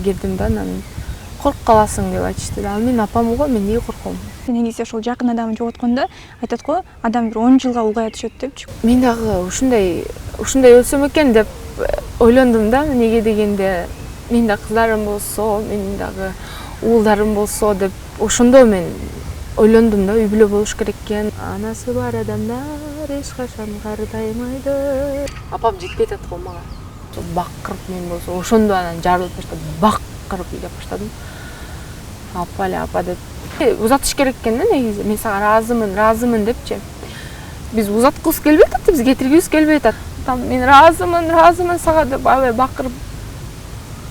кирдим да, анан коркуп каласың деп айтышты да. Ал мен апам го, мен эмне корком? Негизи ошол жакын адамын жоготкондо айтат го, адам бир 10 жылга улгая түшөт депчи. Мен дагы ушундай өлсөм экен деп ойлондум да. Неге дегенде мен да кыздарым болсо, менин дагы уулдарым болсо деп ошондо мен ойлондум да, үй бүлө болуш керек экен. Анасы бар адамдар эч качан картаймайды. Апам жетпей атат го мага. Бакырып мен болсо ошондо анан жарылып баштадым. Бакырып ыйлап баштадым. Апа деп. Узатыш керек экен да негизи. Мен сага ыраазымын депчи. Биз узаткыбыз келбей атат, биз кетиргибиз келбей атат. Мен ыраазымын сага деп аябай бакырып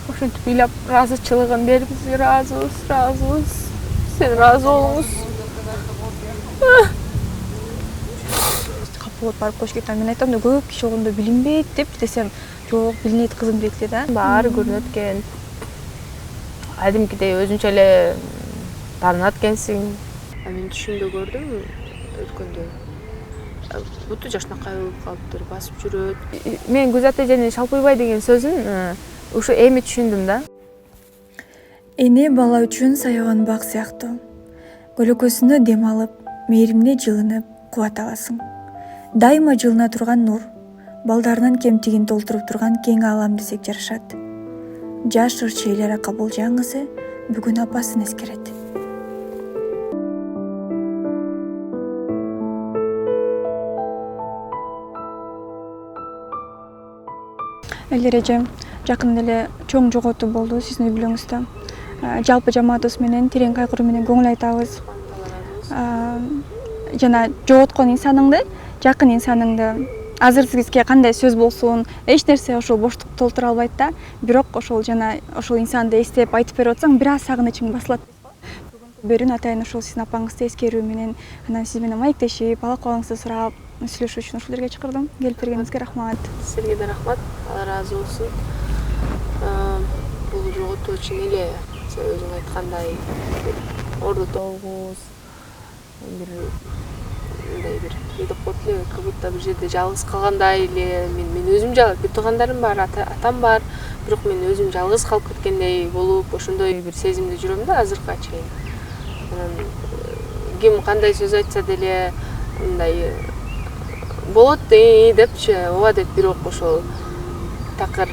ошентип ыйлап ыраазычылыгын берип, бизге ыраазыбыз. Сен ыраазы болуңуз. Капы болуп барып коюш керек. Мен айтам да, көп киши болгондо билинбейт деп десем, жок, билинет кызым бекте да. Баары көрүнөт экен. Адимкидей өзүнчө эле таанат экенсиң. Мен түшүмдө көрдүм өткөндө. Буту жашнакай болуп калыптыр, басып жүрөт. Мен Гүзат эженин шалпыйбай деген сөзүн ушу эми түшүндүм да. Эне бала үчүн саяган бак сыяктуу. Көлөкөсүнө дем алып, мээримине жылынып, кубат аласың. Дайыма жылына турган нур, балдарынын кемтигин толтуруп турган кең аалам десек жарашат. Жаш ырчы Элера Кабылжан кызы бүгүн апасын эскерет. Элер эжем жакында эле чоң жоготуу болду сиздин үй бүлөңүздө. Жалпы жамаатыбыз менен терең кайгыруу менен көңүл айтабыз. Жана жоготкон инсаныңды, жакын инсаныңды азыр сизге кандай сөз болсун, эч нерсе ошол боштукту толтура албайт да, бирок ошол инсанды эстеп айтып берип атсаң, бир аз сагынычың басылат. Бүгүн атайын ошол сиздин апаңызды эскерүү менен, анан сиз менен маектешип, алакыбалыңызды сурап, сүйлөшүү үчүн ушул жерге чакырдым. Келип бергениңизге рахмат. Сизге да рахмат. Алла ыраазы болсун. Бул жоготуу үчүн эле өзүң айткандай орду толгуз, мындай бир деп коет эле, как будто бир жерде жалгыз калгандай эле. Мен өзүм бир туугандарым бар, атам бар, бирок мен өзүм жалгыз калып кеткендей болуп, ошондой бир сезимде жүрөм да азыркыга чейин. Анан ким кандай сөз айтса деле мындай болот депчи, ооба деп, бирок ошол такыр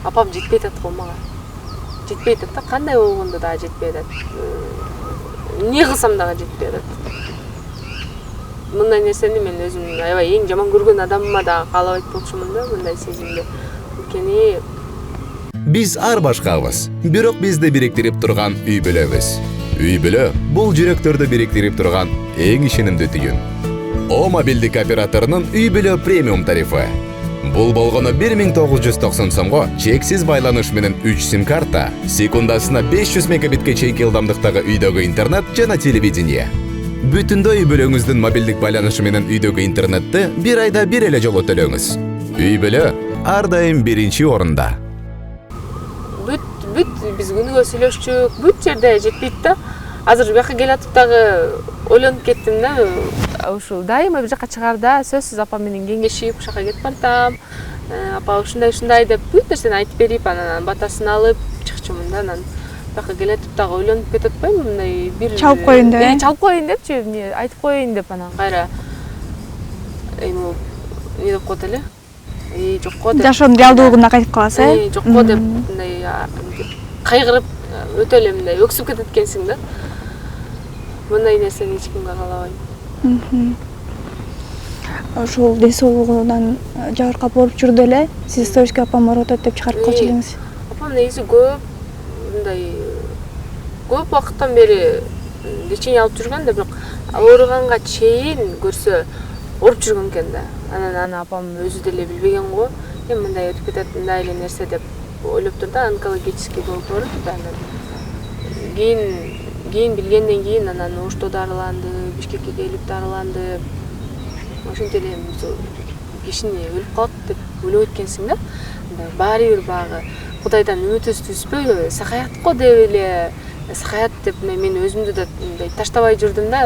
апам жетпей атат го мага. Жетпей атат да, кандай болгондо дагы жетпей атат. Эмне кылсам дагы жетпей атат. Мындай нерсени мен өзүм аябай эң жаман көргөн адамыма дагы каалабайт болчумун да, мындай сезимди. Анткени биз ар башкабыз, бирок бизди бириктирип турган үй бүлөбүз. Үй бүлө бул жүрөктөрдү бириктирип турган эң ишенимдүү түйүн. О мобилдик операторунун үй бүлө премиум тарифы. Бул болгону 1990 сомго чексиз байланыш менен 3 сим-карта, секундасына 500 мегабитке чейинки ылдамдыктагы үйдөгү интернет жана телевидение. Бүтүндөй үй бүлөңүздүн мобилдик байланышы менен үйдөгү интернетти бир айда бир эле жолу төлөңүз. Үй бүлө ар дайым биринчи орунда. Бүт биз күнүгө сүйлөшчүк, бүт жерде жетпейт да. Азыр бияка келатып дагы ойлонуп кеттим да. Ушул дайыма бир жака чыгарда сөзсүз апам менен кеңешип, ушака кетип бартам. Апа ушундай деп бүт нерсени айтып берип, анан батасын алып чыкчумун да. Анан бияка келатып дагы ойлонуп кетип атпаймынбы, мындай бир Чалып коеюн деп. Чалып коеюн депчи, эмне айтып коеюн деп, анан кайра эми эмне деп коет эле? Жокко деп. Жашоонун реалдуулугуна кайтып каласыз, Жокко деп мындай кайгырып, өтө эле мындай өксүп кетет экенсиң да. Мындай нерсени эч кимге каалабайм. Ошол ден соолугунан жабыркап ооруп жүрдү эле. Сиз Стоечке апам ооруп атат деп чыгарып калчу элеңиз. Апам негизи көп убакыттан бери лечение алып жүргөн да, бирок ооруганга чейин көрсө ооруп жүргөн экен да. Анан апам өзү деле билбеген го. Мындай өтүп кетет, мындай эле нерсе деп ойлоп тур да, онкологический болуп ооруду да. Анан кийин билгенден кийин анан Ошто дарыланды, Бишкекке келип дарыланды. Ошентип эле кишини өлүп калат деп ойлойт экенсиң да. Баары бир багы Кудайдан үмүтүбүздү үзбөй, сакаят го деп эле, сакаят деп мен өзүмдү да мындай таштабай жүрдүм да.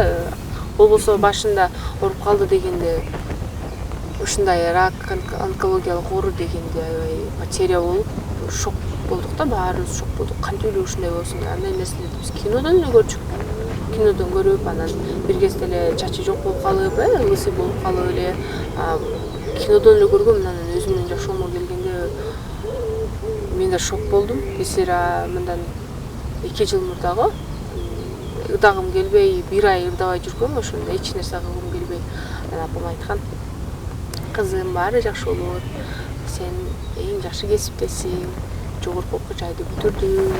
Болбосо башында ооруп калды дегенде, ушундай рак, онкологиялык оору дегенде аябай потеря болуп, болдук да, баарыбыз шок болдук. Кантип эле ушундай болсун, андай нерселерди биз кинодон эле көрчүк. Кинодон көрүп, анан бир кезде эле чачы жок болуп калып, лысый болуп калып эле кинодон эле көргөм. Анан өзүмдүн жашоомо келгенде мен да шок болдум. Эсера мындан 2 жыл мурдагы ырдагым келбей, 1 ай ырдабай жүргөм, ошондо эч нерсе кылгым келбей. Анан апам айткан, кызым, баары жакшы болот, сен эң жакшы кесиптесиң, жогорку окуу жайды бүтүрдүң,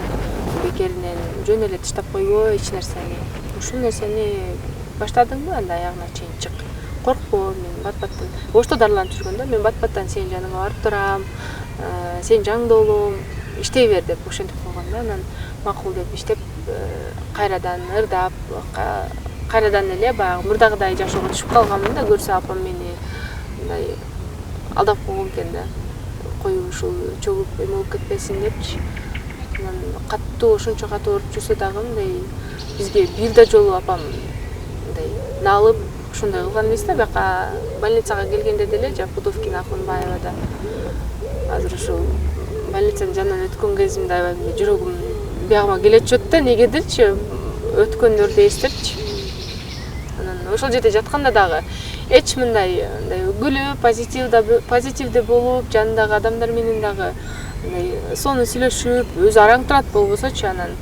бекеринен жөн эле таштап койбо эч нерсени. Ушул нерсени баштадыңбы, анда аягына чейин чык. Коркпо, мен бат-баттан ошто дарыланып жүргөндө, мен бат-баттан сенин жаныңа барып турам, сен жаңды болом, иштей бер деп ошентип койгон да. Анан макул деп иштеп, кайрадан ырдап, кайрадан эле баягы мурдагыдай жашоого түшүп калганмын да. Көрсө апам мени мындай алдап койгон экен да. Коюп ушул чөгүп эме болуп кетпесин депчи. Анан катуу, ошончо катуу ооруп жүрсө дагы мындай бизге бир да жолу апам мындай налып ушундай кылган эмес да. Бияка больницага келгенде деле, жана Пудовкина Акманбаевада азыр ушул больницанын жанынан өткөн кезимде аябай жүрөгүм биягыма келет жок да, негедирчи, өткөндөрдү эстепчи. Анан ошол жерде жатканда дагы эч мындай күлүп, позитивде болуп, жанындагы адамдар менен дагы мындай сонун сүйлөшүп, өзү араң турат болбосочу. Анан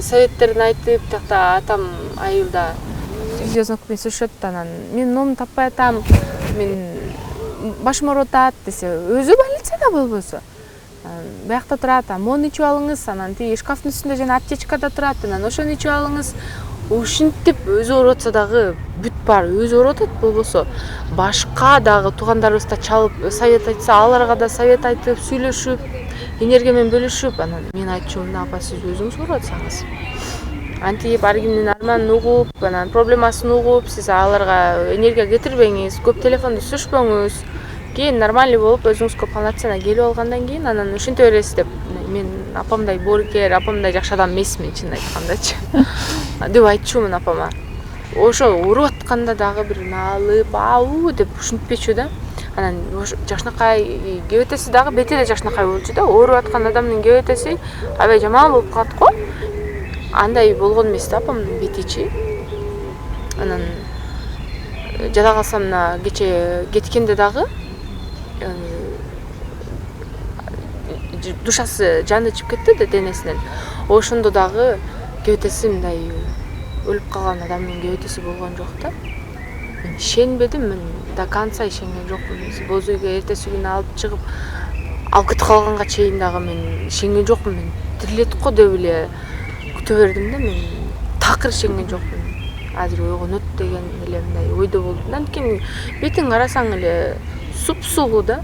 советтерин айтып, тиякта атам айылда видеозвонокпен сүйлөшөт. Анан мен номун таппай атам, мен башым ооруп атат десе, өзү больницада болбосо биякта турат, мону ичип алыңыз, анан тиги шкафтын үстүндө жана аптечкада турат, анан ошону ичип алыңыз. Ушинтип өзү ооруп атса дагы бүт бар, өзү ооруп атат болбосо башка дагы туугандарыбыз да чалып совет айтса, аларга да совет айтып, сүйлөшүп, энергия менен бөлүшүп. Анан мен айтчумун, апа сиз өзүңүз ооруп атсаңыз, антип ар кимдин арманын угуп, анан проблемасын угуп, сиз аларга энергия кетирбеңиз, көп телефондо сүйлөшпөңүз, кийин нормальный болуп өзүңүзгө полноценно келип алгандан кийин анан ушинте бересиз деп. Мен апамдай боорукер, апамдай жакшы адам эмесмин, чынын айткандачы деп айтчумун апама. Ошо ооруп атканда дагы бир налып, ауу деп ушинтпечү да. Анан жакшынакай кебетеси дагы бети эле жакшынакай болчу да. Ооруп аткан адамдын кебетеси аябай жаман болуп калат го. Андай болгон эмес да апамдын бетичи. Анан жада калсам мына кече кеткенде дагы душасы жанды ичип кетти да денесинен. Ошондо дагы кебетеси мындай өлүп калган адамдын кебетеси болгон жок да. Мен ишенбедим, мен до конца ишенген жокмун. Боз үйгө эртеси күнү алып чыгып кетип калганга чейин дагы мен ишенген жокмун. Мен тирилет го деп эле күтө бердим да. Мен такыр ишенген жокмун. Азыр ойгонот деген эле мындай ойдо болдум. Анткени бетин карасаң эле суп-сулуу да.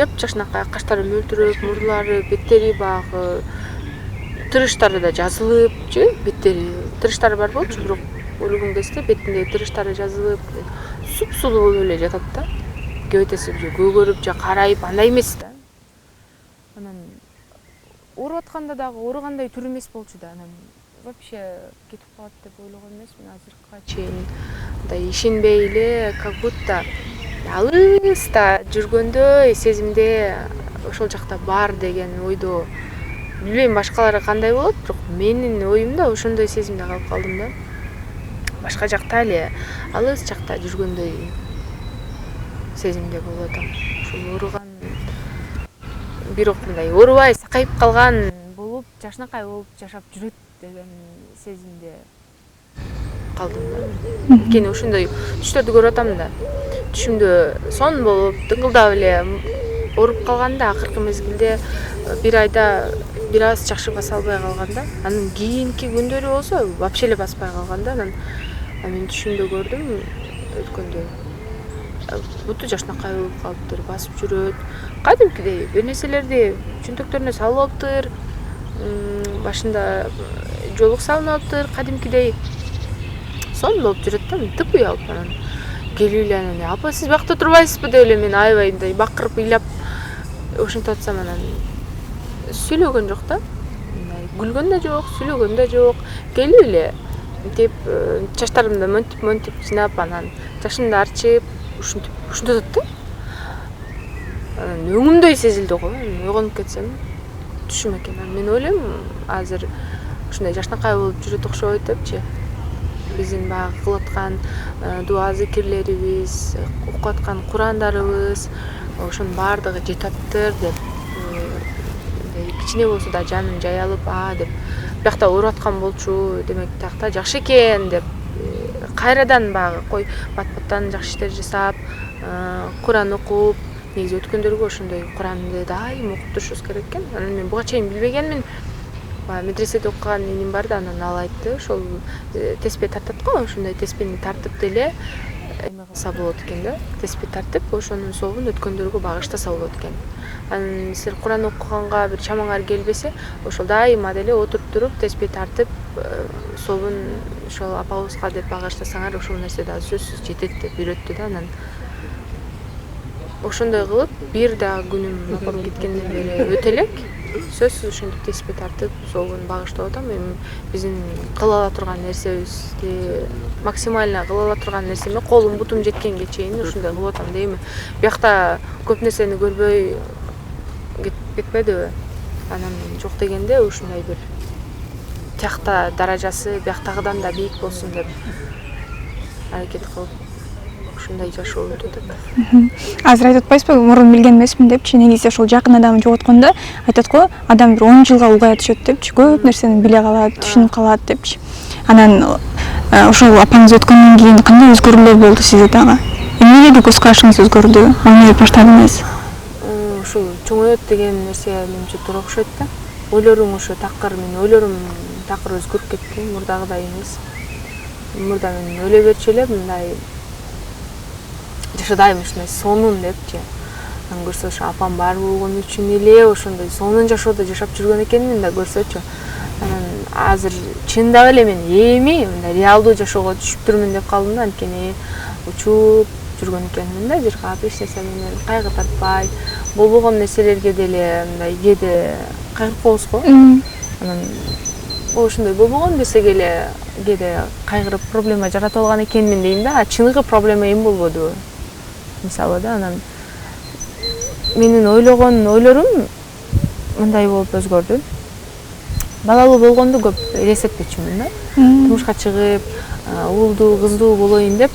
Жап-жакшынакай, каштары мөлтүрөп, мурлары, беттери багы тырыштары да жазылыпчы, беттери тырыштары бар болчу, бирок өлгөн кезде бетиндеги тырыштары жазылып, суп-сулуу болуп эле жатат да. Кебетеси же көгөрүп, же карайып, андай эмес да. Анан ооруп атканда дагы ооругандай түр эмес болчу да. Анан вообще кетип калат деп ойлогон эмесмин азыркыга чейин. Мындай ишенбей эле, как будто алыста жүргөндөй сезимде ошол жакта бар деген ойдо. Билбейм башкалары кандай болот, бирок менин оюмда ошондой сезимде калып калдым да. Башка жакта эле, алыс жакта жүргөндөй сезимде болуп атам. Ушул ооруган, бирок мындай оорубай сакайып калган болуп, жакшынакай болуп жашап жүрөт деген сезимде калдым да. Анткени ошондой түштөрдү көрүп атам да. Түшүмдө сон болуп, дыңгылдап эле ооруп калганда, акыркы мезгилде бир айда бир аз жакшы баса албай калганда, анан кийинки күндөрү болсо вообще эле баспай калганда, анан мен түшүмдө көрдүм өткөндө. Буту жакшынакай болуп калыптыр, басып жүрөт. Кадимкидей бир нерселерди чөнтөктөрүнө салып алыптыр. Башында жолук салынып алыптыр, кадимкидей сон болуп жүрөт да. Мен тып уялып анан келип эле анан, апа сиз биякта турбайсызбы деп эле мен аябай мындай бакырып ыйлап ошентип атсам, анан сүйлөгөн жок да. Мындай күлгөн да жок, сүйлөгөн да жок. Келип эле мынтип чачтарымды монтип жинап, анан жашымды арчып ушинтип атат да. Анан анан өңүмдөй сезилди го. Ойгонуп кетсем түшүм экен. Мен ойлойм азыр ушундай жашнакай болуп жүрөт окшойт депчи. Биздин баягы кылып аткан дуа зикирлерибиз, окуп аткан Курандарыбыз, ошонун баардыгы жетаптыр деп кичине болсо да жанын жай алып, деп биякта ооруп аткан болчу, демек тиякта жакшы экен деп кайрадан баягы кой бат-баттан жакшы иштер жасап, Куран окуп, негизи өткөндөргө ошондой Куранды дайым окуп турушубуз керек экен. Анан мен буга чейин билбегенмин. Медреседе окуган иним бар да, анан ал айтты, ошол теспе тартат го, ошондой теспени тартып деле эме кылса болот экен да. Теспе тартып, ошонун сообун өткөндөргө багыштаса болот экен. Анан силер Куран окуганга бир чамаңар келбесе, ошол дайыма деле отуруп туруп, теспе тартып, сообун ошол апабызга деп багыштасаңар, ошол нерсе да сөзсүз жетет деп үйрөттү да. Анан ошондой кылып, бир дагы күнүм апам кеткенден бери өтө элек сөзсүз ошентип теспе тартып, сообун багыштап атам. Эми биздин кыла ала турган нерсебизди максимально кыла ала турган нерсеме колум бутум жеткенге чейин ушундай кылып атам дейм. Биякта көп нерсени көрбөй кетпедиби? Анан жок дегенде ушундай бир тиякта даражасы бияктагыдан да бийик болсун деп аракет кылып ушундай жашоо өтүп атат. Азыр айтып атпайсызбы, мурун билген эмесмин депчи, негизи ошол жакын адамын жоготкондо айтат го, адам бир 10 жылга улгая түшөт депчи, көп нерсени биле калат, түшүнүп калат депчи. Анан ошол апаңыз өткөндөн кийин кандай өзгөрүүлөр болду сизде дагы? Эмнеге көз карашыңыз өзгөрдү? Эмне баштадыңыз? Ушул чоңоет деген нерсе менимче туура окшойт да. Ойлоруң ошо такыр, менин ойлорум такыр өзгөрүп кетти, мурдагыдай эмес. Мурда мен ойлой берчү элем, мындай жашадайм ушундай сонун депчи. Анан көрсө ошо апам бар болгон үчүн эле ошондой сонун жашоодо жашап жүргөн экенмин да көрсөчү. Анан азыр чындап эле мен эми мындай реалдуу жашоого түшүптүрмүн деп калдым да, анткени учуп жүргөн экенмин да, бир кап эч нерсе менен кайгы тартпай, болбогон нерселерге деле мындай кээде кайгырып коебуз го. Анан ошондой болбогон нерсеге эле кээде кайгырып проблема жаратып алган экенмин дейм да, чыныгы проблема эми болбоду. Мисалы да, анан менин ойлогон ойлорум мындай болуп өзгөрдү. Балалуу болгондо көп элестетпечүмүн да. Турмушка чыгып, уулдуу, кыздуу болоюн деп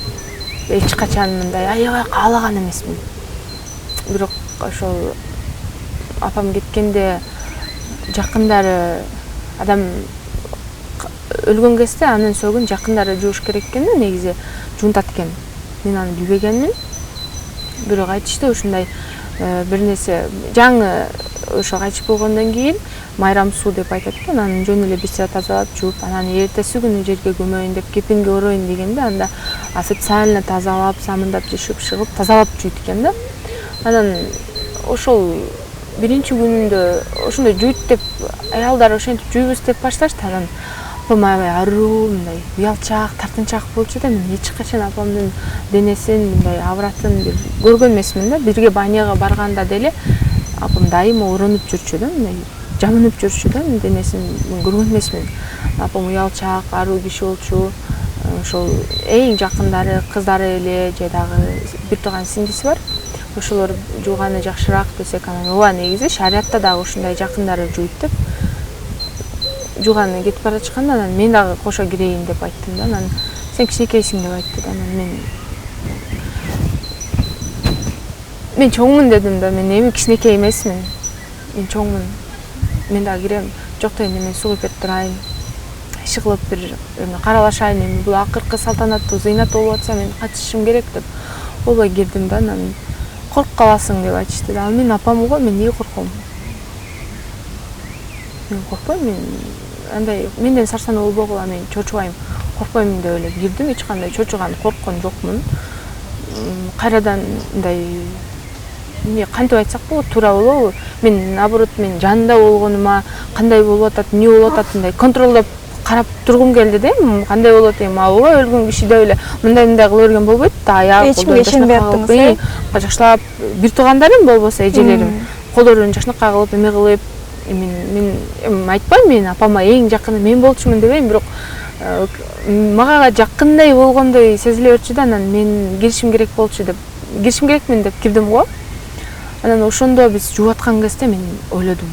эч качан мындай аябай каалаган эмесмин. Бирок ошол апам кеткенде жакындары адам өлгөн кезде анын сөгүн жакындары жууш керек экен да, негизи жуунтат экен. Мен аны билбегенмин. Бирок айтышты ушундай бир нерсе жаңы ошо кайтып болгондон кийин майрам суу деп айтат экен, анан жөн эле бисира тазалап жууп, анан эртеси күнү жерге көмөйүн деп кепинге ороюн дегенде, анда официально тазалап, самындап жышып чыгып, тазалап жуйт экен да. Анан ошол биринчи күнүндө ошондой жуйт деп аялдар ошентип жуйбуз деп башташты. Анан апам аябай аруу, мындай уялчаак, тартынчаак болчу да. Мен эч качан апамдын денесин, мындай абратын бир көргөн эмесмин да. Бирге баняга барганда деле апам дайыма оронуп жүрчү да, мындай жамынып жүрчү да, денесин көргөн эмесмин. Апам уялчаак, аруу киши болчу. Ошол эң жакындары, кыздары эле же дагы бир тууган сиңдиси бар. Ошолор жууганы жакшыраак десек, анан ооба негизи шариятта дагы ушундай жакындары жуйт деп. Жууганы кетип бара жатканда анан мен дагы кошо кирейин деп айттым да. Анан сен кичинекейсиң деп айтты да. Анан мен чоңмун дедим да. Мен эми кичинекей эмесмин. Мен чоңмун. Мен дагы кирем. Жок дегенде мен суу кепип турайын. Иши кылып бир каралашайын. Эми бул акыркы салтанаттуу зыйнат болуп атса мен катышышым керек деп болбой кирдим да. Анан коркуп каласың деп айтышты да. Ал менин апам го, мен эмнеге корком? Мен коркпойм, мен андай менден сарсанаа болбогула, мен чочубайм, коркпойм деп эле кирдим. Эч кандай чочуган, корккон жокмун. Кайрадан мындай эмне кантип айтсак болот, туура болобу? Мен наоборот, мен жанында болгонума кандай болуп атат, эмне болуп атат, мындай контролдоп карап тургум келди да. Кандай болот эми? Ооба, өлгөн киши деп эле мындай кыла берген болбойт да. Аяк колдорун ишенбей аттыңыз, жакшылап бир туугандарым болбосо эжелерим колдорун жакшынакай кылып эме кылып, мен айтпайм, мен апама эң жакыны мен болчумун дебейм, бирок мага жакындай болгондой сезиле берчү да. Анан мен киришим керек болчу деп, киришим керекмин деп кирдим го. Анан ошондо биз жууп аткан кезде мен ойлодум.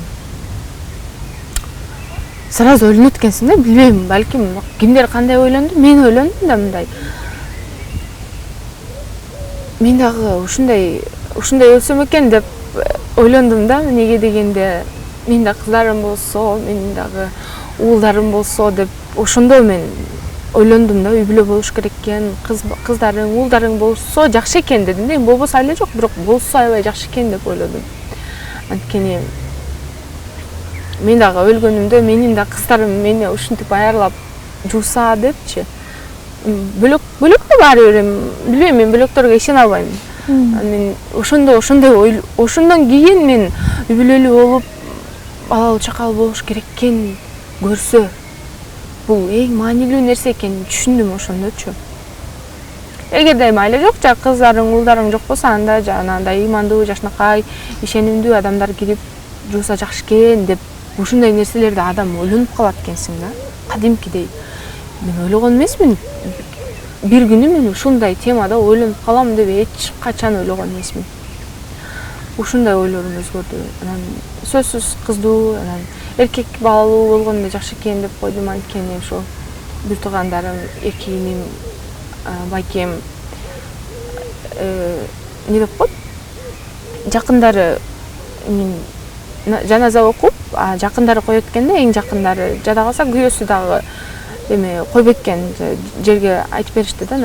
Сразу ойлонот экенсиң да, билбейм, балким кимдер кандай ойлонду, мен ойлондум да мындай. Мен дагы ушундай өлсөм экен деп ойлондум да, неге дегенде мен да кыздарым болсо, менин дагы уулдарым болсо деп ошондо мен ойлондум да, үй бүлө болуш керек экен, кыздарың, уулдарың болсо жакшы экен дедим да. Болбосо эле жок, бирок болсо аябай жакшы экен деп ойлодум. Анткени мен дагы өлгөнүмдө менин да кыздарым мени ушинтип аярлап жууса депчи. Бөлөк да баары бир, билбейм, мен бөлөктөргө ишене албайм. Мен ошондон кийин мен үй бүлөлүү болуп, балалуу чакалуу болуш керек экен көрсө, бул эң маанилүү нерсе экенин түшүндүм ошондочу. Эгерде майла жок, кыздарың, уулдарың жок болсо, анда жанагындай ыймандуу, жакшынакай, ишенимдүү адамдар кирип жууса жакшы экен деп ушундай нерселерди адам ойлонуп калат экенсиң да. Кадимкидей мен ойлогон эмесмин. Бир күнү мен ушундай темада ойлонуп калам деп эч качан ойлогон эмесмин. Ушундай ойлорум өзгөрдү. Анан сөзсүз кыздуу, анан эркек балалуу болгондо жакшы экен деп койдум. Анткени ошо бир туугандарым, эки иним, байкем эмне деп коет? Жакындары мен жаназа окуп, жакындары коет экен да, эң жакындары. Жада калса күйөөсү дагы эме койбойт экен, жерге айтып беришти да.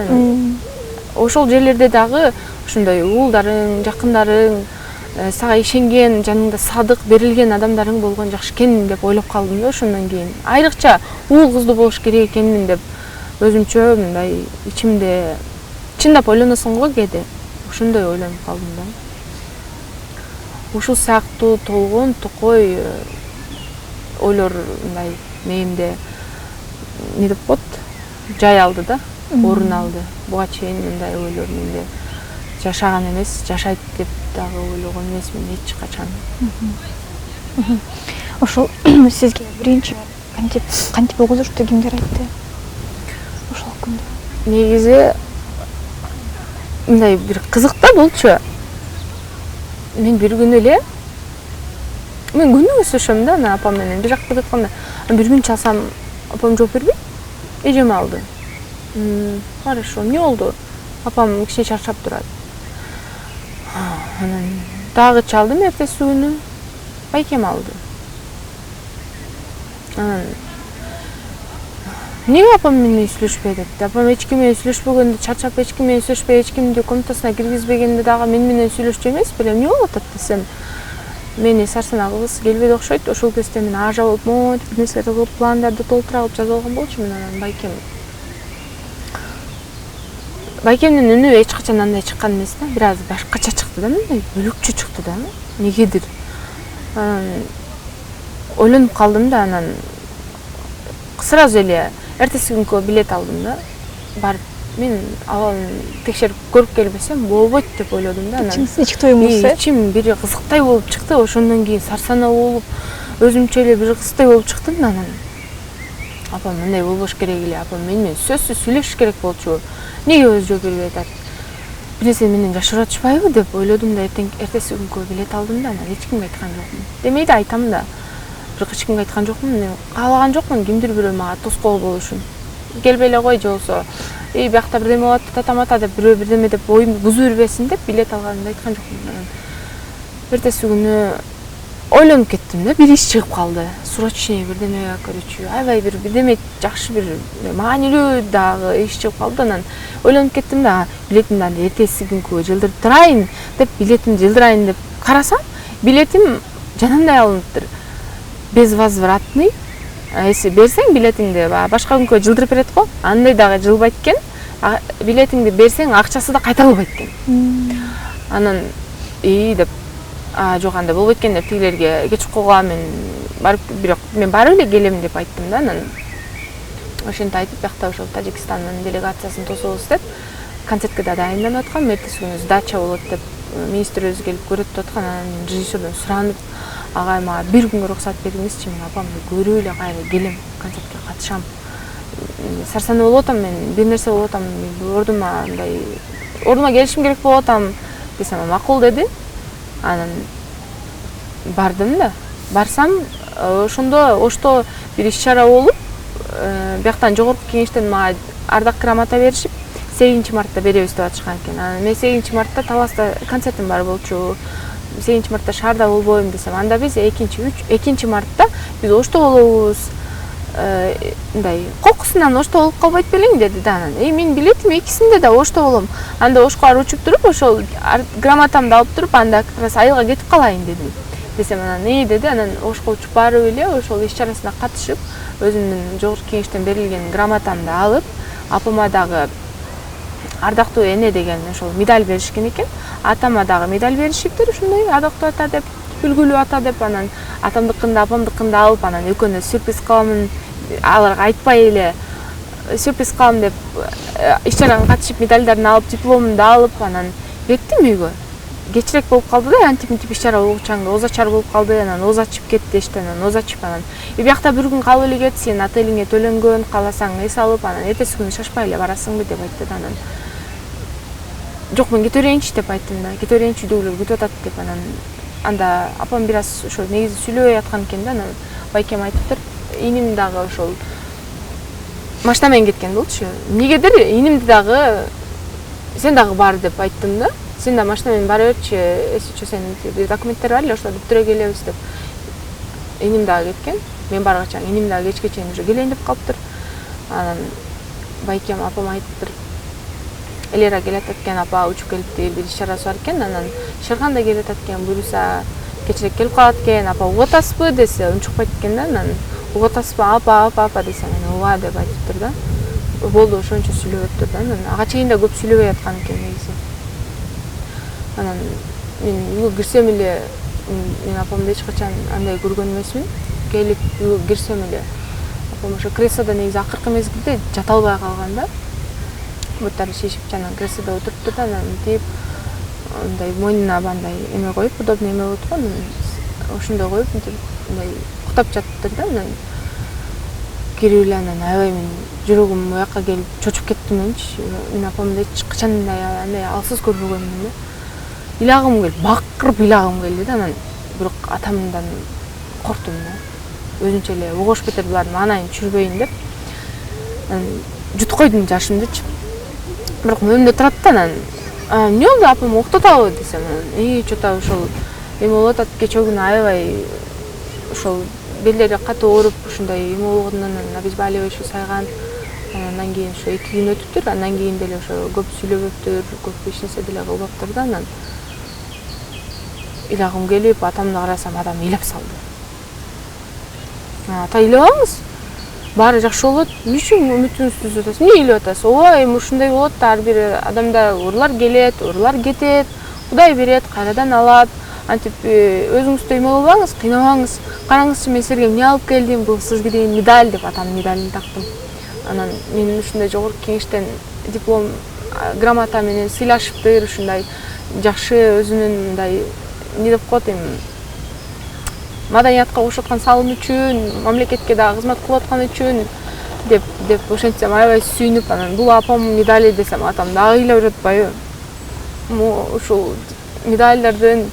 Ошол жерлерде дагы ушундай уулдарың, жакындарың, сага ишенген, жаныңда садык берилген адамдарың болгон жакшы экен деп ойлоп калдым да. Ошондон кийин айрыкча уул кыздуу болуш керек экенмин деп өзүмчө мындай ичимде чындап ойлоносуң го кээде. Ошондой ойлонуп калдым да. Ушул сыяктуу толгон токой ойлор мындай мээмде эмне деп коет, жай алды да, орун алды. Буга чейин мындай ойлор менде жашаган эмес, жашайт деп дагы ойлогон эмесмин эч качан. Ошол сизге биринчи кантип огузушту кимдер айтты? Ошол күндө. Негизи мындай бир кызык да болчу. Мен бир күнү эле мен күнү сүйлөшөм да, апам менен бир жакта жатканда, бир күн чалсам, апам жооп бербейт. Эжем алды. Хорошо, эмне болду? Апам кичине чарчап турат. Анан дагы чалдым эртеси күнү. Байкем алды. Анан эмнеге апам менен сүйлөшпөй деп. Апам эч ким менен сүйлөшпөгөндө, чарчап эч ким менен сүйлөшпөй, эч кимди комнатасына киргизбегенде дагы мен менен сүйлөшчү эмес беле. Эмне болуп атат десем, мени Сарсана кызы келбейт окшойт. Ошол кезде мен ажа болуп, монтип бир нерселерди кылып, пландарды толтура кылып жазып алган болчумун. Анан байкемдин үнү эч качан андай чыккан эмес да. Бир аз башкача чыкты да, мындай бөлөкчө чыкты да. Негедир. Ойлонуп калдым да, анан сразу эле эртеси күнкү билет алдым да. Барып мен абалын текшерип көрүп келбесем болбойт деп ойлодум да. Анан ички тоюңуз ичим бир кызыктай болуп чыкты. Ошондон кийин Сарсана болуп, өзүмчө эле бир кызыктай болуп чыктым да. Анан апам мындай болбош керек эле, апам менен сөзсүз сүйлөшүш керек болчу. Неге өзү жооп бербей атат? Бир нерсе менден жашырып атышпайбы деп ойлодум да. Эртеси күнкү билет алдым да. Анан эч кимге айткан жокмун. Демей да айтам да. Бирок эч кимге айткан жокмун. Каалаган жокмун кимдир бирөө мага тоскоол болушун. Келбей эле кой, же болсо биякта бирдеме болот татамата деп бирөө бирдеме деп оюмду бузуп бербесин деп билет алганымды айткан жокмун. Эртеси күнү ойлонуп кеттим да, бир иш чыгып калды. Срочный бирдеме көрүүчү, аябай бир бирдеме жакшы бир маанилүү дагы иш чыгып калды. Анан ойлонуп кеттим да, билетимди эртеси күнкү жылдырып турайын деп, билетимди жылдырайын деп карасам, билетим жанымдай алыныптыр. Безвозвратный. Если берсең билетиңди башка күнкү жылдырып берет го, андай дагы жылбайт экен. Билетиңди берсең акчасы да кайтарылбайт экен. Анан деп жок, андай болбойт экен деп тигилерге кечип койгула, мен барып, бирок мен барып эле келем деп айттым да. Анан ошентип айтып, биякта ошол Тажикстандын делегациясын тособуз деп, концертке да дайынданып аткам. Эртеси күнү сдача болот деп министр өзү келип көрөт деп аткан. Анан режиссердон суранып, агай мага бир күнгө уруксат бериңизчи, мен апамды көрүп эле кайра келем, концертке катышам. Сарсана болуп атам, мен бир нерсе болуп атам, ордума келишим керек болуп атам десем, макул деди. Анан бардым да. Барсам, ошондо ошто бир иш-чара болуп, бияктан жогорку кеңештен мага ардак грамота беришип, 8-мартта беребиз деп атышкан экен. Анан мен 8-мартта Таласта концертим бар болчу. 8-мартта шаарда болбойм десем, анда биз 2-мартта биз ошто болобуз. Мындай коркусунан ошто болуп калбайт белең деди да анан. Мен билетим экисинде да ошто болом. Анда ошко барып учуп туруп, ошол грамотамды алып туруп, анда как раз айылга кетип калайын дедим. Десем анан деди, анан ошко учуп барып эле ошол иш-чарасына катышып, өзүмдүн жогорку кеңештен берилген грамотамды алып, апама дагы ардактуу эне деген ошол медаль беришкен экен. Атама дагы медаль беришиптир, ушундай ардактуу ата деп, үлгүлүү ата деп. Анан атамдыкында, апамдыкында алып, анан экөөнө сюрприз кыламын, аларга айтпай эле сюрприз кылам деп иш-чарага катышып медальдарын алып, дипломумду алып, анан кеттим үйгө. Кечирээк болуп калды да, антип иш-чара болчаңга озачар болуп калды. Анан оз ачып кетти эштен, анан оз ачып анан биякта бир күн калып эле кет, сен отелиңе төлөнгөн, кааласаң эс алып, анан эртеси күнү шашпай эле барасыңбы деп айтты да. Анан жок, мен кете берейинчи деп айттым да. Кете берейинчи, үйдөгүлөр күтүп атат деп. Анан анда апам бир аз ошо негизи сүйлөбөй аткан экен да. Анан байкем айтыптыр, иним дагы ошол машина менен кеткен болчу. Эмнегедир инимди дагы сен дагы бар деп айттым да. Сен да машина менен бара берчи, эсичи сенин документтер бар эле, ошто бүттүрө келебиз деп. Иним дагы кеткен. Мен баргача иним дагы кечке чейин уже келейин деп калыптыр. Анан байкем апам айтыптыр, элера келатат экен, апа учуп келипти, бир иш-чарасы бар экен. Анан Шерхан да келатат экен, буюрса кечирээк келип калат экен, апа угатасызбы десе, унчукпайт экен да. Анан угатасызбы, апа десе, мен ооба деп айтыптыр да. Болду, ошончо сүйлөбөптүр да. Анан ага чейин да көп сүйлөбөй аткан экен негизи. Анан мен үйгө кирсем эле, мен апамды эч качан андай көргөн эмесмин. Келип үйгө кирсем эле апам ошо креслодо негизи акыркы мезгилде жата албай калган да. Буттары шишип, жанагы креслодо отуруптур да, анан мынтип мындай мойнуна мындай эме коюп, удобный эме болот го, ошондой коюп мынтип мындай уктап жатыптыр да. Анан кирип эле анан аябай мен жүрөгүм оякка келип чочуп кеттимчи. Мен апамды эч качан андай алсыз көрбөгөммүн да. Илагым келип, бакырып илагым келди да. Анан бирок атамдан корктум да. Өзүнчө эле огош бетер булардын маанайын түшүрбөйүн деп. Анан жутуп койдум жашымдычы. Бирок мөөнүндө турат да. Анан эмне болду, апам уктатабы десем, чота ошол эме болуп атат, кечээ күнү аябай ошол белдери катуу ооруп, ушундай эме болгондон обезболивающий сайган. Андан кийин ошо 2 күн өтүптүр, андан кийин деле ошо көп сүйлөбөптүр, көп эч нерсе деле кылбаптыр да. Анан илагым келип, атамды карасам, адам ыйлап салды. Ата, ыйлабаңыз, баары жакшы болот, эмне үчүн үмүтүңүздү үзүп атасыз, эмне ыйлап атасыз? Ооба, эми ушундай болот да, ар бир адамда уурулар келет, уурулар кетет, Кудай берет, кайрадан алат. Антип өзүңүздү эме кылбаңыз, кыйнабаңыз. Караңызчы, мен силерге эмне алып келдим, бул сизге деген медаль деп атамдын медалин тактым. Анан мен ушундай жогорку кеңештен диплом, грамота менен сыйлашыптыр, ушундай жакшы өзүнүн мындай эмне деп коет, эми маданиятка кошуп аткан салым үчүн, мамлекетке дагы кызмат кылып аткан үчүн деп ошентсем аябай сүйүнүп, анан бул апамдын медали десем, атам дагы ыйлап жатпайбы? Ушул медальдардын,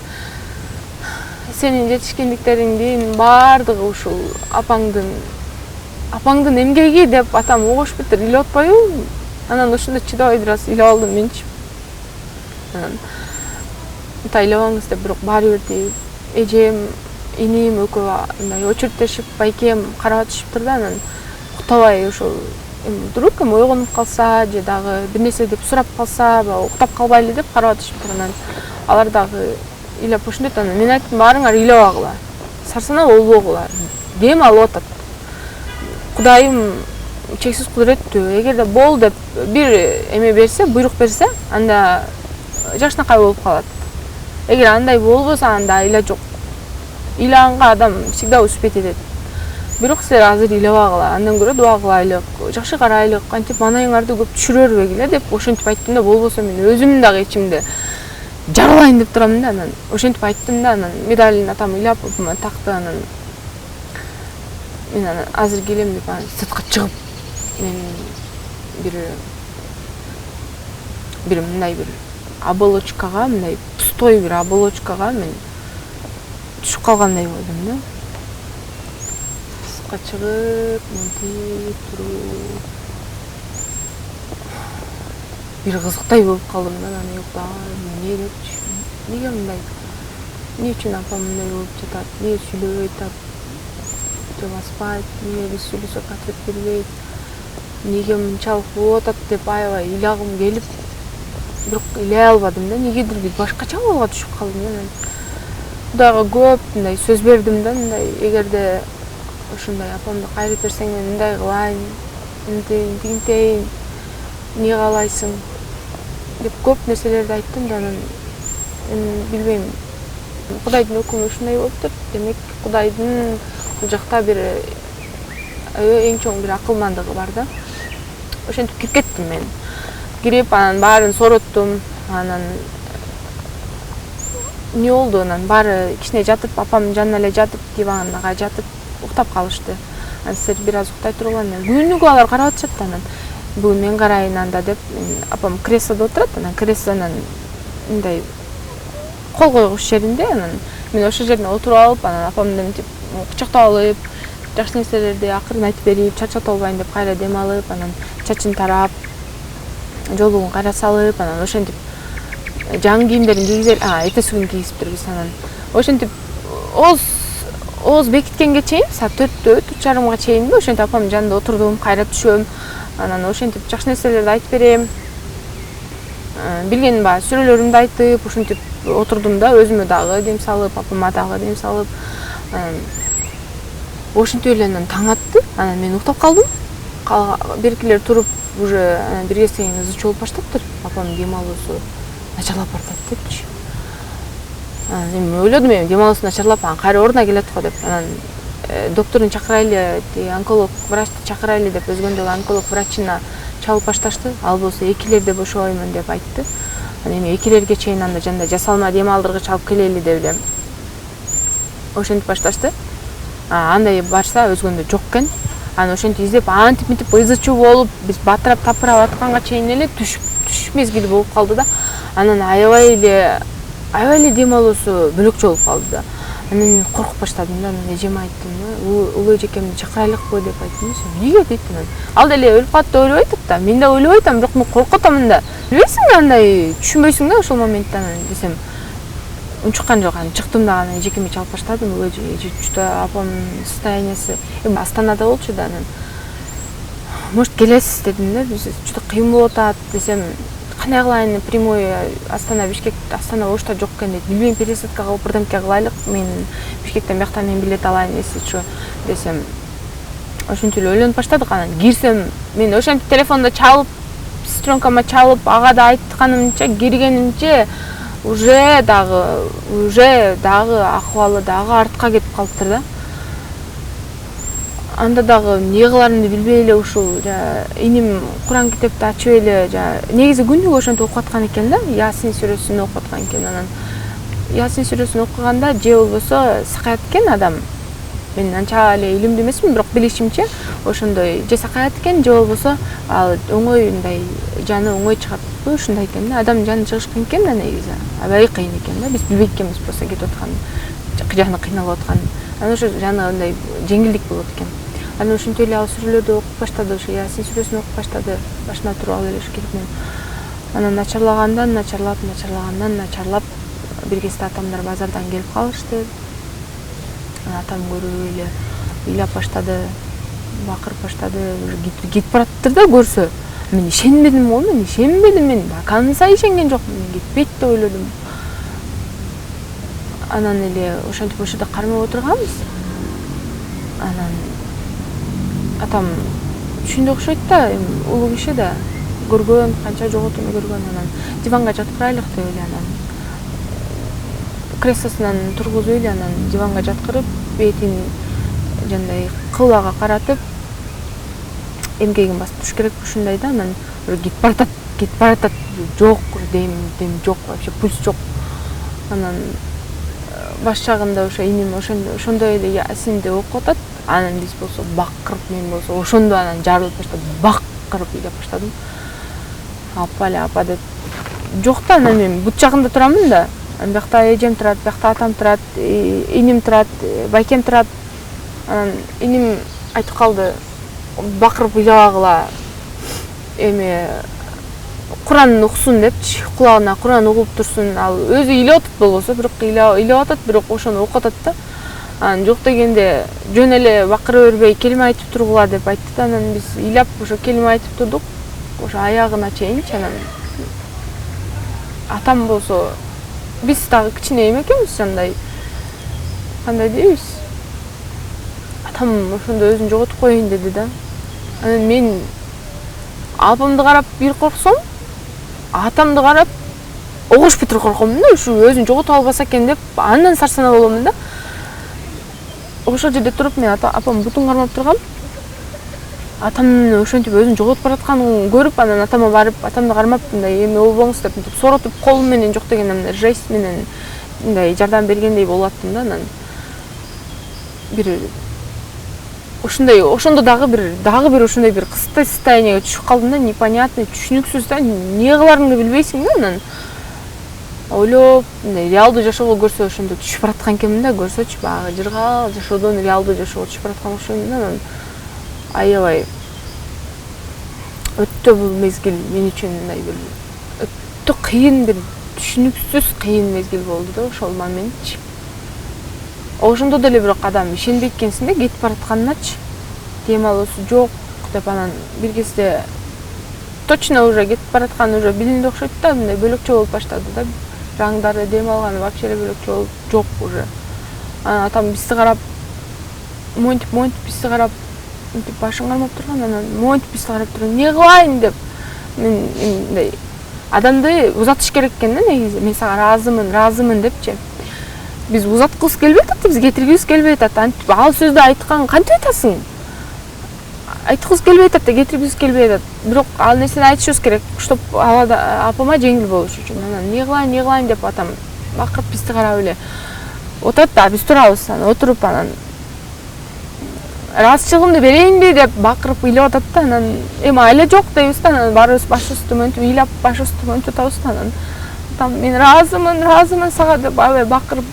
сенин жетишкендиктериңдин баардыгы ушул апаңдын эмгеги деп атам огош бетер ыйлап атпайбы? Анан ошондо чыдабай бир аз ыйлап алдым менчи. Анан ыйлабаңыз деп, бирок баары бир дейт. Эжем, иним экөө мындай очередтешип, байкем карап атышыптыр да. Анан уктабай ошол вдруг эми ойгонуп калса же дагы бир нерсе деп сурап калса, уктап калбайлы деп карап атышыптыр. Анан алар дагы ыйлап ошондойт. Анан мен айттым, баарыңар ыйлабагыла, сарсанаа болбогула, дем алып атат. Кудайым чексиз кудуреттүү. Эгерде бол деп бир эме берсе, буйрук берсе, анда жакшынакай болуп калат. Эгер андай болбосо, анда ыйла жок. Ыйлаганга адам всегда успеть этет. Бирок силер азыр ыйлабагыла, андан көрө дуа кылайлык, жакшы карайлык, антип маанайыңарды көп түшүрөрбөгүлө деп ошентип айттым да. Болбосо мен өзүм дагы ичимде жарылайын деп турам да. Анан ошентип айттым да. Анан медалин атам ыйлап такты. Анан мен анан азыр келем деп сыртка чыгып, мен бир мындай бир оболочкага мындай пустой бир оболочкага мен түшүп калгандай болдум да. Сыртка чыгып, мынтип туруп бир кызыктай болуп калдым да. Анан уктайм, эмне депчи, эмнеге мындай, эмне үчүн апам мындай болуп жатат, эмне сүйлөбөй атат, баспайт, эмне биз сүйлөсөк ответ бербейт, эмнеге мынчалык болуп атат деп аябай ыйлагым келип, бирок ыйлай албадым да. Эмнегедир бир башкача абалга түшүп калдым да. Кудайга көп мындай сөз бердим да, мындай эгерде ушундай апамды кайрып берсең мен мындай кылайын, мынтейин, эмне каалайсың деп көп нерселерди айттым да. Анан билбейм, Кудайдын өкүмү ушундай болуптур. Демек Кудайдын бул жакта бир эң чоң бир акылмандыгы бар да. Ошентип кирип кеттим мен. Кирип анан баарын сороттум. Анан эмне болду? Анан баары кичине жатып, апамдын жанына эле жатып, диванга жатып уктап калышты. Анан силер бир аз уктай туругула, күнүгө алар карап атышат да. Анан бүгүн мен карайын анда деп, апам креслодо отурат. Анан креслонун мындай кол койгуч жеринде. Анан мен ошол жерден отуруп алып, анан апамды мынтип кучактап алып, жакшы нерселерди акырын айтып берип, чарчатып албайын деп кайра дем алып, анан чачын тарап, жолугун кайра салып, анан ошентип жаңы кийимдерин кийгизер, эртеси күнү кийгизиптирбиз. Анан ошентип ооз бекиткенге чейин, саат 4-тө, 4:30 чейин ошентип апамдын жанында отурдум, кайра түшөм. Анан ошентип жакшы нерселерди айтып берем. Билген баягы сүрөлөрүмдү айтып, ушинтип отурдум да, өзүмө дагы дем салып, апама дагы дем салып. Ошентип эле анан таң атты. Анан мен уктап калдым. Беркилер туруп уже бир кезден кийин ызы чуулуп баштаптыр. Апамдын дем алуусу начарлап баратат депчи. Мен ойлодум, дем алуусу начарлап, кайра ордуна келет го деп. Анан докторун чакырайлы, онколог врачты чакырайлы деп өзгөн жолу онколог врачына чалып башташты. Ал болсо экилерде бошобоймун деп айтты. Анан эми экилерге чейин анда жанда жасалма дем алдыргыч алып келели деп эле ошентип башташты. Андай барса өзгөндө жок экен. Анан ошентип издеп, антип мынтип ызы чуу болуп, биз батырап тапырап атканга чейин эле түш мезгили болуп калды да. Анан аябай эле дем алуусу бөлөкчө болуп калды да. Анан коркуп баштадым да. Анан эжеме айттым, улуу эжекемди чакырайлыкпы деп айттым. Эмнеге дейт анан. Ал деле өлүп калат деп ойлобой атат да. Мен да ойлобой атам, бирок мен коркуп атам да. Билбейсиң, андай түшүнбөйсүң да ошол моментте. Анан десем унчуккан жок. Анан чыктым да, анан эжекеме чалып баштадым. Улуу эже жута апамдын состояниясы эми Астанада болчу да. Анан может келесиз дедим да. Биз жута кыйын болуп атат десем, кандай кылайын, прямой Астана Бишкек, Астана Ошто жок экен дейт. Билбейм, пересадка кылып бирдемке кылайлык. Мен Бишкектен бияктан мен билет алайын эсичи десем. Ошентип эле ойлонуп баштадык. Анан кирсем, мен ошентип телефондо чалып, сестренкама чалып, ага да айтканымча, киргенимче уже дагы акыбалы дагы артка кетип калыптыр да. Анда дагы эмне кыларымды билбей эле ушул иним Куран китепти ачып эле негизи күнүгө ошентип окуп аткан экен да. Ясин сүрөсүн окуп аткан экен. Анан Ясин сүрөсүн окуганда же болбосо сакаят экен адам. Мен анча эле илимдүү эмесмин, бирок билишимче ошондой же сакаят экен, же болбосо ал оңой мындай жаны оңой чыгат. Ушундай экен да. Адамдын жаны чыгыш кыйын экен да негизи. Аябай кыйын экен да. Биз билбейт экенбиз просто кетип аткан, жаны кыйналып аткан. Анан ошо жаны андай жеңилдик болот экен. Анан ошентип эле ал сүрөлөрдү окуп баштады, ошо Ясин сүрөсүн окуп баштады. Башына туруп алып эле келип мен. Анан начарлап бир кезде атамдар базардан келип калышты. Атам көрүп эле ыйлап баштады, бакырып баштады, кетип бараттыр да көрсө. Мен ишенбедим го, мен канса ишенген жокмун, кетпейт деп ойлодум. Анан эле ошентип ошодо кармап отурганбыз. Анан атам түшүндө окшойт да, улуу киши да, көргөн, канча жоготууну көргөн. Анан диванга жаткырайлык деп эле анан креслосунан тургузуп эле анан диванга жаткырып, бетин жандай кыблага каратып, эмгегин басып туруш керек ушундай да. Анан кетип баратат, жок, дем жок, вообще пульс жок. Анан баш жагында ошо иним ошондой эле Ясинди окуп атат. Анан биз болсо бакырып, мен болсо ошондо анан жарылып баштадым, бакырып ыйлап баштадым. Апа деп. Жок да, анан мен бут жагында турамын да. Бияқта эжем турат, бияқта атам турат, иним турат, байкем турат. Анан иним айтып калды, бакырып ыйлабагыла эме Куран уксун депчи, кулагына Куран угуп турсун. Ал өзү ыйлап атат болбосо, бирок ыйлап атат, бирок ошону окуп атат да. Анан жок дегенде жөн эле бакыра бербей келме айтып тургула деп айтты да. Анан биз ыйлап ошо келме айтып турдук. Ошо аягына чейинчи. Анан атам болсо биз дагы кичине эме экенбиз, андай кандай дейбиз. Атам ошондо өзүн жоготуп коеюн деди да. Анан мен апамды карап бир корксом, атамды карап огош бетер корком да. Ушу өзүн жоготуп албаса экен деп андан сарсанаа боломун да. Ошол жерде туруп мен апам бутун кармап тургам. Атамдын ошентип өзүн жоготуп баратканын көрүп, анан атама барып, атамды кармап, мындай эме болбоңуз деп соротуп, колум менен жок дегенде мындай жест менен мындай жардам бергендей болуп аттым да. Анан бир ошондой, ошондо дагы бир ошондой бир кыстай состоянияга түшүп калдым да, непонятный, түшүнүксүз да, эмне кыларыңды билбейсиң да. Анан ойлоп, мындай реалдуу жашоого көрсө ошондо түшүп бараткан экенмин да, көрсөчү баягы жыргал жашоодон реалдуу жашоого түшүп бараткан окшойм да. Анан аябай өтө бул мезгил мен үчүн мындай бир өтө кыйын, бир түшүнүксүз кыйын мезгил болду да ошол моментчи. Ошондо деле бирок адам ишенбейт экенсиң да кетип баратканыначы. Дем алуусу жок деп анан бир кезде точно уже кетип бараткан уже билинди окшойт да, мындай бөлөкчө болуп баштады да. Раңдары дем алганы вообще эле бөлөкчө болуп жок уже. Анан атам бизди карап монтип бизди карап башын кармап турган. Анан монтип бизди карап турган. Эмне кылайын деп мен мындай адамды узатыш керек экен да негизи. Мен сага ыраазымын депчи. Биз узаткыбыз келбей атат, биз кетиргибиз келбей атат. Антип ал сөздү айткан кантип айтасың? Айткыбыз келбей атат да кетиргибиз келбей атат. Бирок ал нерсени айтышыбыз керек, чтоб апама жеңил болуш үчүн. Анан эмне кылайын деп атам бакырып бизди карап эле отурат да, биз турабыз. Анан отуруп анан ыраазычылыгымды берейинби деп бакырып ыйлап атат да. Анан эми айла жок дейбиз да. Анан баарыбыз баш үстү мынтип ыйлап баш үстү мынтип атабыз да. Анан атам мен ыраазымын сага деп аябай бакырып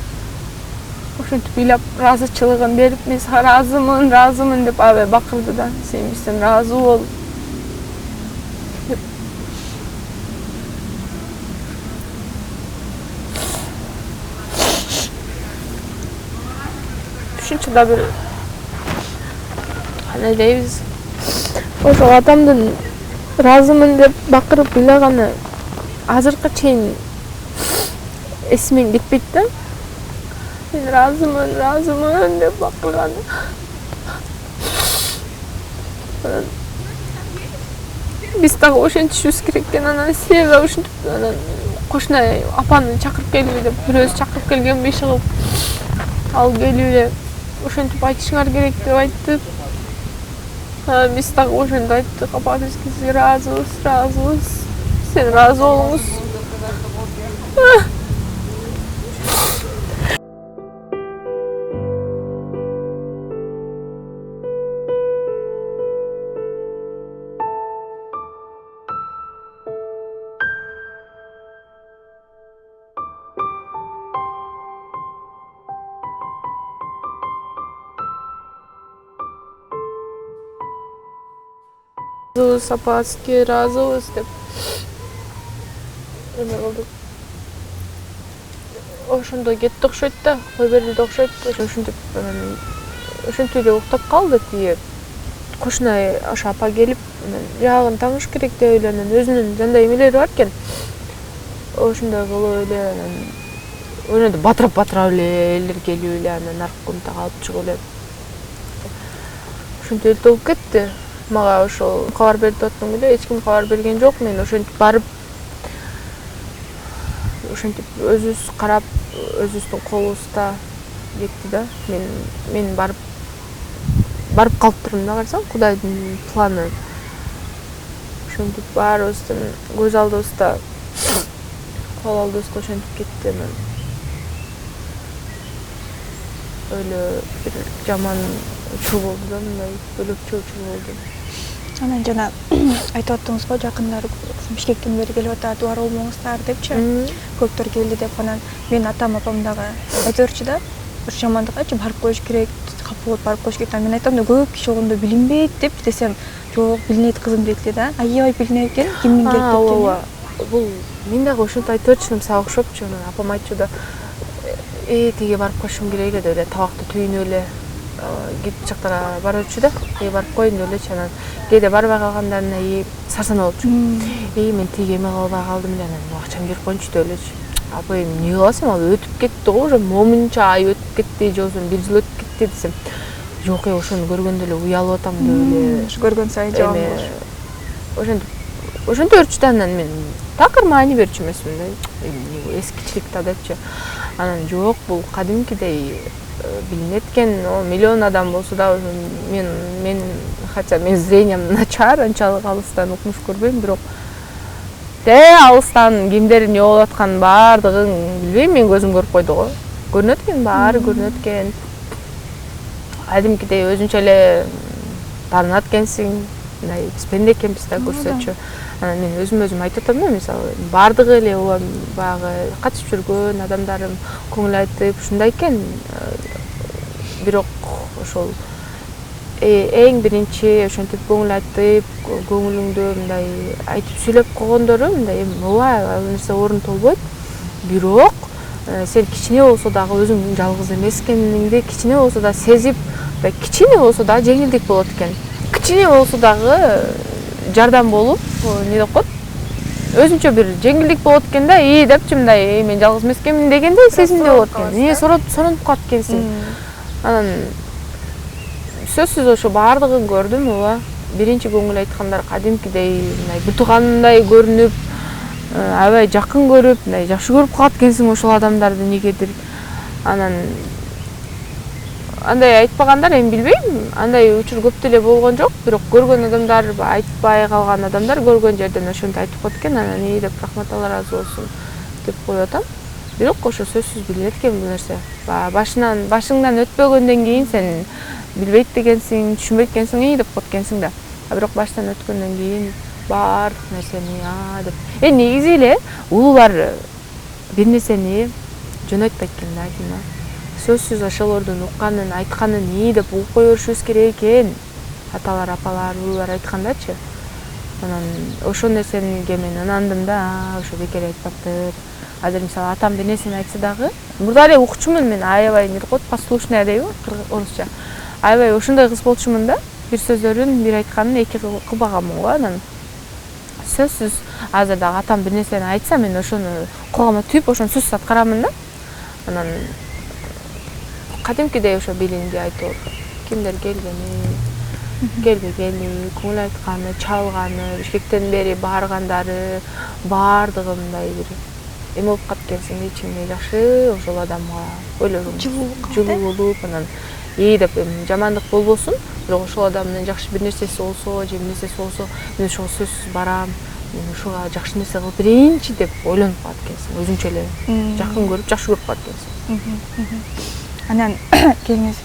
ошентип ыйлап ыраазычылыгын берип, мен сага ыраазымын деп аябай бакырды да. Сен бизден ыраазы бол. Түшүнчү да бир кандай дейбиз. Ошол атамдын ыраазымын деп бакырып ыйлаганы азыркы чейин эсимен кетпейт да. Мен ыраазымын деп бакырганы. Биз дагы ошентишибиз керек экен. Анан себеби ошентип анан кошуна апаны чакырып келиби деп бирөөсү чакырып келгенби чыгып, ал келип эле ошентип айтышыңар керек деп айтты. Биз дагы ошентип айттык. Апа, биз сизге ыраазыбыз. Сен ыраазы болуңуз. Апа, сизге ыраазыбыз деп эме кылдык. Ошондо кетти окшойт да, кой берилди окшойт. Ошентип эле уктап калды. Тиги кошуна ошо апа келип, жаагын таңыш керек деп эле анан өзүнүн жандай эмелери бар экен. Ошондой кылып эле анан өнөдө батырап эле элдер келип эле анан аркы комнатага алып чыгып эле ошентип эле болуп кетти. Мага ошол кабар берип аттым эле, эч ким кабар берген жок. Мен ошентип барып, ошентип өзүбүз карап, өзүбүздүн колубузда кетти да. Мен барып калып турдум да, карасаң, Кудайдын планы. Ошентип баарыбыздын көз алдыбызда, кол алдыбызда ошентип кетти. Анан эле бир жаман учур болду да, мындай бөлөкчө учур болду. Анан жана айтып аттыңыз го жакындар Бишкектен бери келип атат, дубар болмоңуздар депчи. Көптөр келди деп анан мен атам апам дагы айтырчу да бир жамандыкчы барып коюш керек, капы болуп барып коюш керек. Мен айтам да көп киши болгондо билинбейт деп десем, жок билинет кызым дейт да. Аябай билинет экен, кимдин келип кеткени. Бул мен дагы ошентип айтырчумун, сага окшопчу. Апам айтчу да тиге барып коюшум керек деп эле табакты түйүнүп эле кетип жактара барчу да. Барып коеюн деп элечи. Анан кээде барбай калгандарына сарсана болчу. Мен тиге эме кылбай калдым эле, анан акчамды берип коеюнчу деп элечи. Апай эмне кыласың, ал өтүп кетти го, уже момунча ай өтүп кетти, же болбосо 1 жыл өтүп кетти десем. Жок, ошону көргөндө эле уялып атам деп эле. Көргөн сайын жаман болуш. Ошентип өрчү да, анан мен такыр маани берчү эмесмин да. Эскичилик да депчи. Анан жок, бул кадимкидей билинет экен, миллион адам болсо да мен хотя мен зрениям начар, анчалык алыстан укмуш көрбөйм, бирок алыстан кимдер эмне болуп атканын баардыгын билбейм, мен көзүм көрүп койду го. Көрүнөт экен, баары көрүнөт экен. Кадимкидей өзүнчө эле таанат экенсиң, мындай биз пенде экенбиз да көрсөтчү. Анан мен өзүм айтып атам да, мисалы баардыгы эле баягы катышып жүргөн адамдарым көңүл айтып ушундай экен. Бирок ошол эң биринчи ошентип көңүл айтып, көңүлүңдү мындай айтып сүйлөп койгондору мындай ооба ал нерсе орун толбойт. Бирок сен кичине болсо дагы өзүң жалгыз эмес экениңди кичине болсо да сезип, кичине болсо да жеңилдик болот экен. Кичине болсо дагы жардам болуп, эмне деп коет? Өзүнчө бир жеңилдик болот экен да, депчи мындай мен жалгыз эмес экенмин дегендей сезимде болот экен. Сонуп калат экенсиң. Анан сөзсүз ошо баардыгын көрдүм, ооба. Биринчи көңүл айткандар кадимкидей мындай бутугандай көрүнүп, аябай жакын көрүп, мындай жакшы көрүп калат экенсиң ошол адамдарды негедир. Анан андай айтпагандар, эми билбейм, андай учур көп деле болгон жок, бирок көргөн адамдар, айтпай калган адамдар көргөн жерден ошентип айтып коет экен. Анан деп рахмат, Алла ыраазы болсун деп коюп атам. Бирок ошо сөзсүз билет экен бул нерсе. Башыңдан өтпөгөндөн кийин сен билбейт экенсиң, түшүнбөйт экенсиң, деп коет экенсиң да. Бирок баштан өткөндөн кийин баардык нерсени деп. Негизи эле улуулар бир нерсени жөнөтпөйт экен да, айтайын. Сөзсүз ошолордун укканын, айтканын деп угуп кое беришибиз керек экен. Аталар, апалар, улуулар айткандачы. Анан ошол нерсеге мен ынандым да, ошо бекер айтпаптыр. Азыр мисалы атам бир нерсени айтса дагы, мурда эле укчумун мен, аябай эмне деп коет, послушная дейби, орусча. Аябай ошондой кыз болчумун да. Бир сөздөрүн, бир айтканын эки кылбаганмын го. Анан сөзсүз азыр дагы атам бир нерсени айтса, мен ошону кулгама түйүп, ошону сөзсүз аткарамын да. Анан кадимкидей ошо билинди айтып, кимдер келгени, келбегени, көңүл айтканы, чалганы, Бишкектен бери баргандары, баардыгы мындай бир эме болуп калат экенсиң, ичиңде жакшы ошол адамга ойлорум жылуу болуп, анан деп жамандык болбосун, бирок ошол адамдын жакшы бир нерсеси болсо, же бир нерсеси болсо, мен ошого сөзсүз барам, мен ошого жакшы нерсе кылып берейинчи деп ойлонуп калат экенсиң, өзүңчө эле жакын көрүп, жакшы көрүп калат экенсиң. Анан келиңиз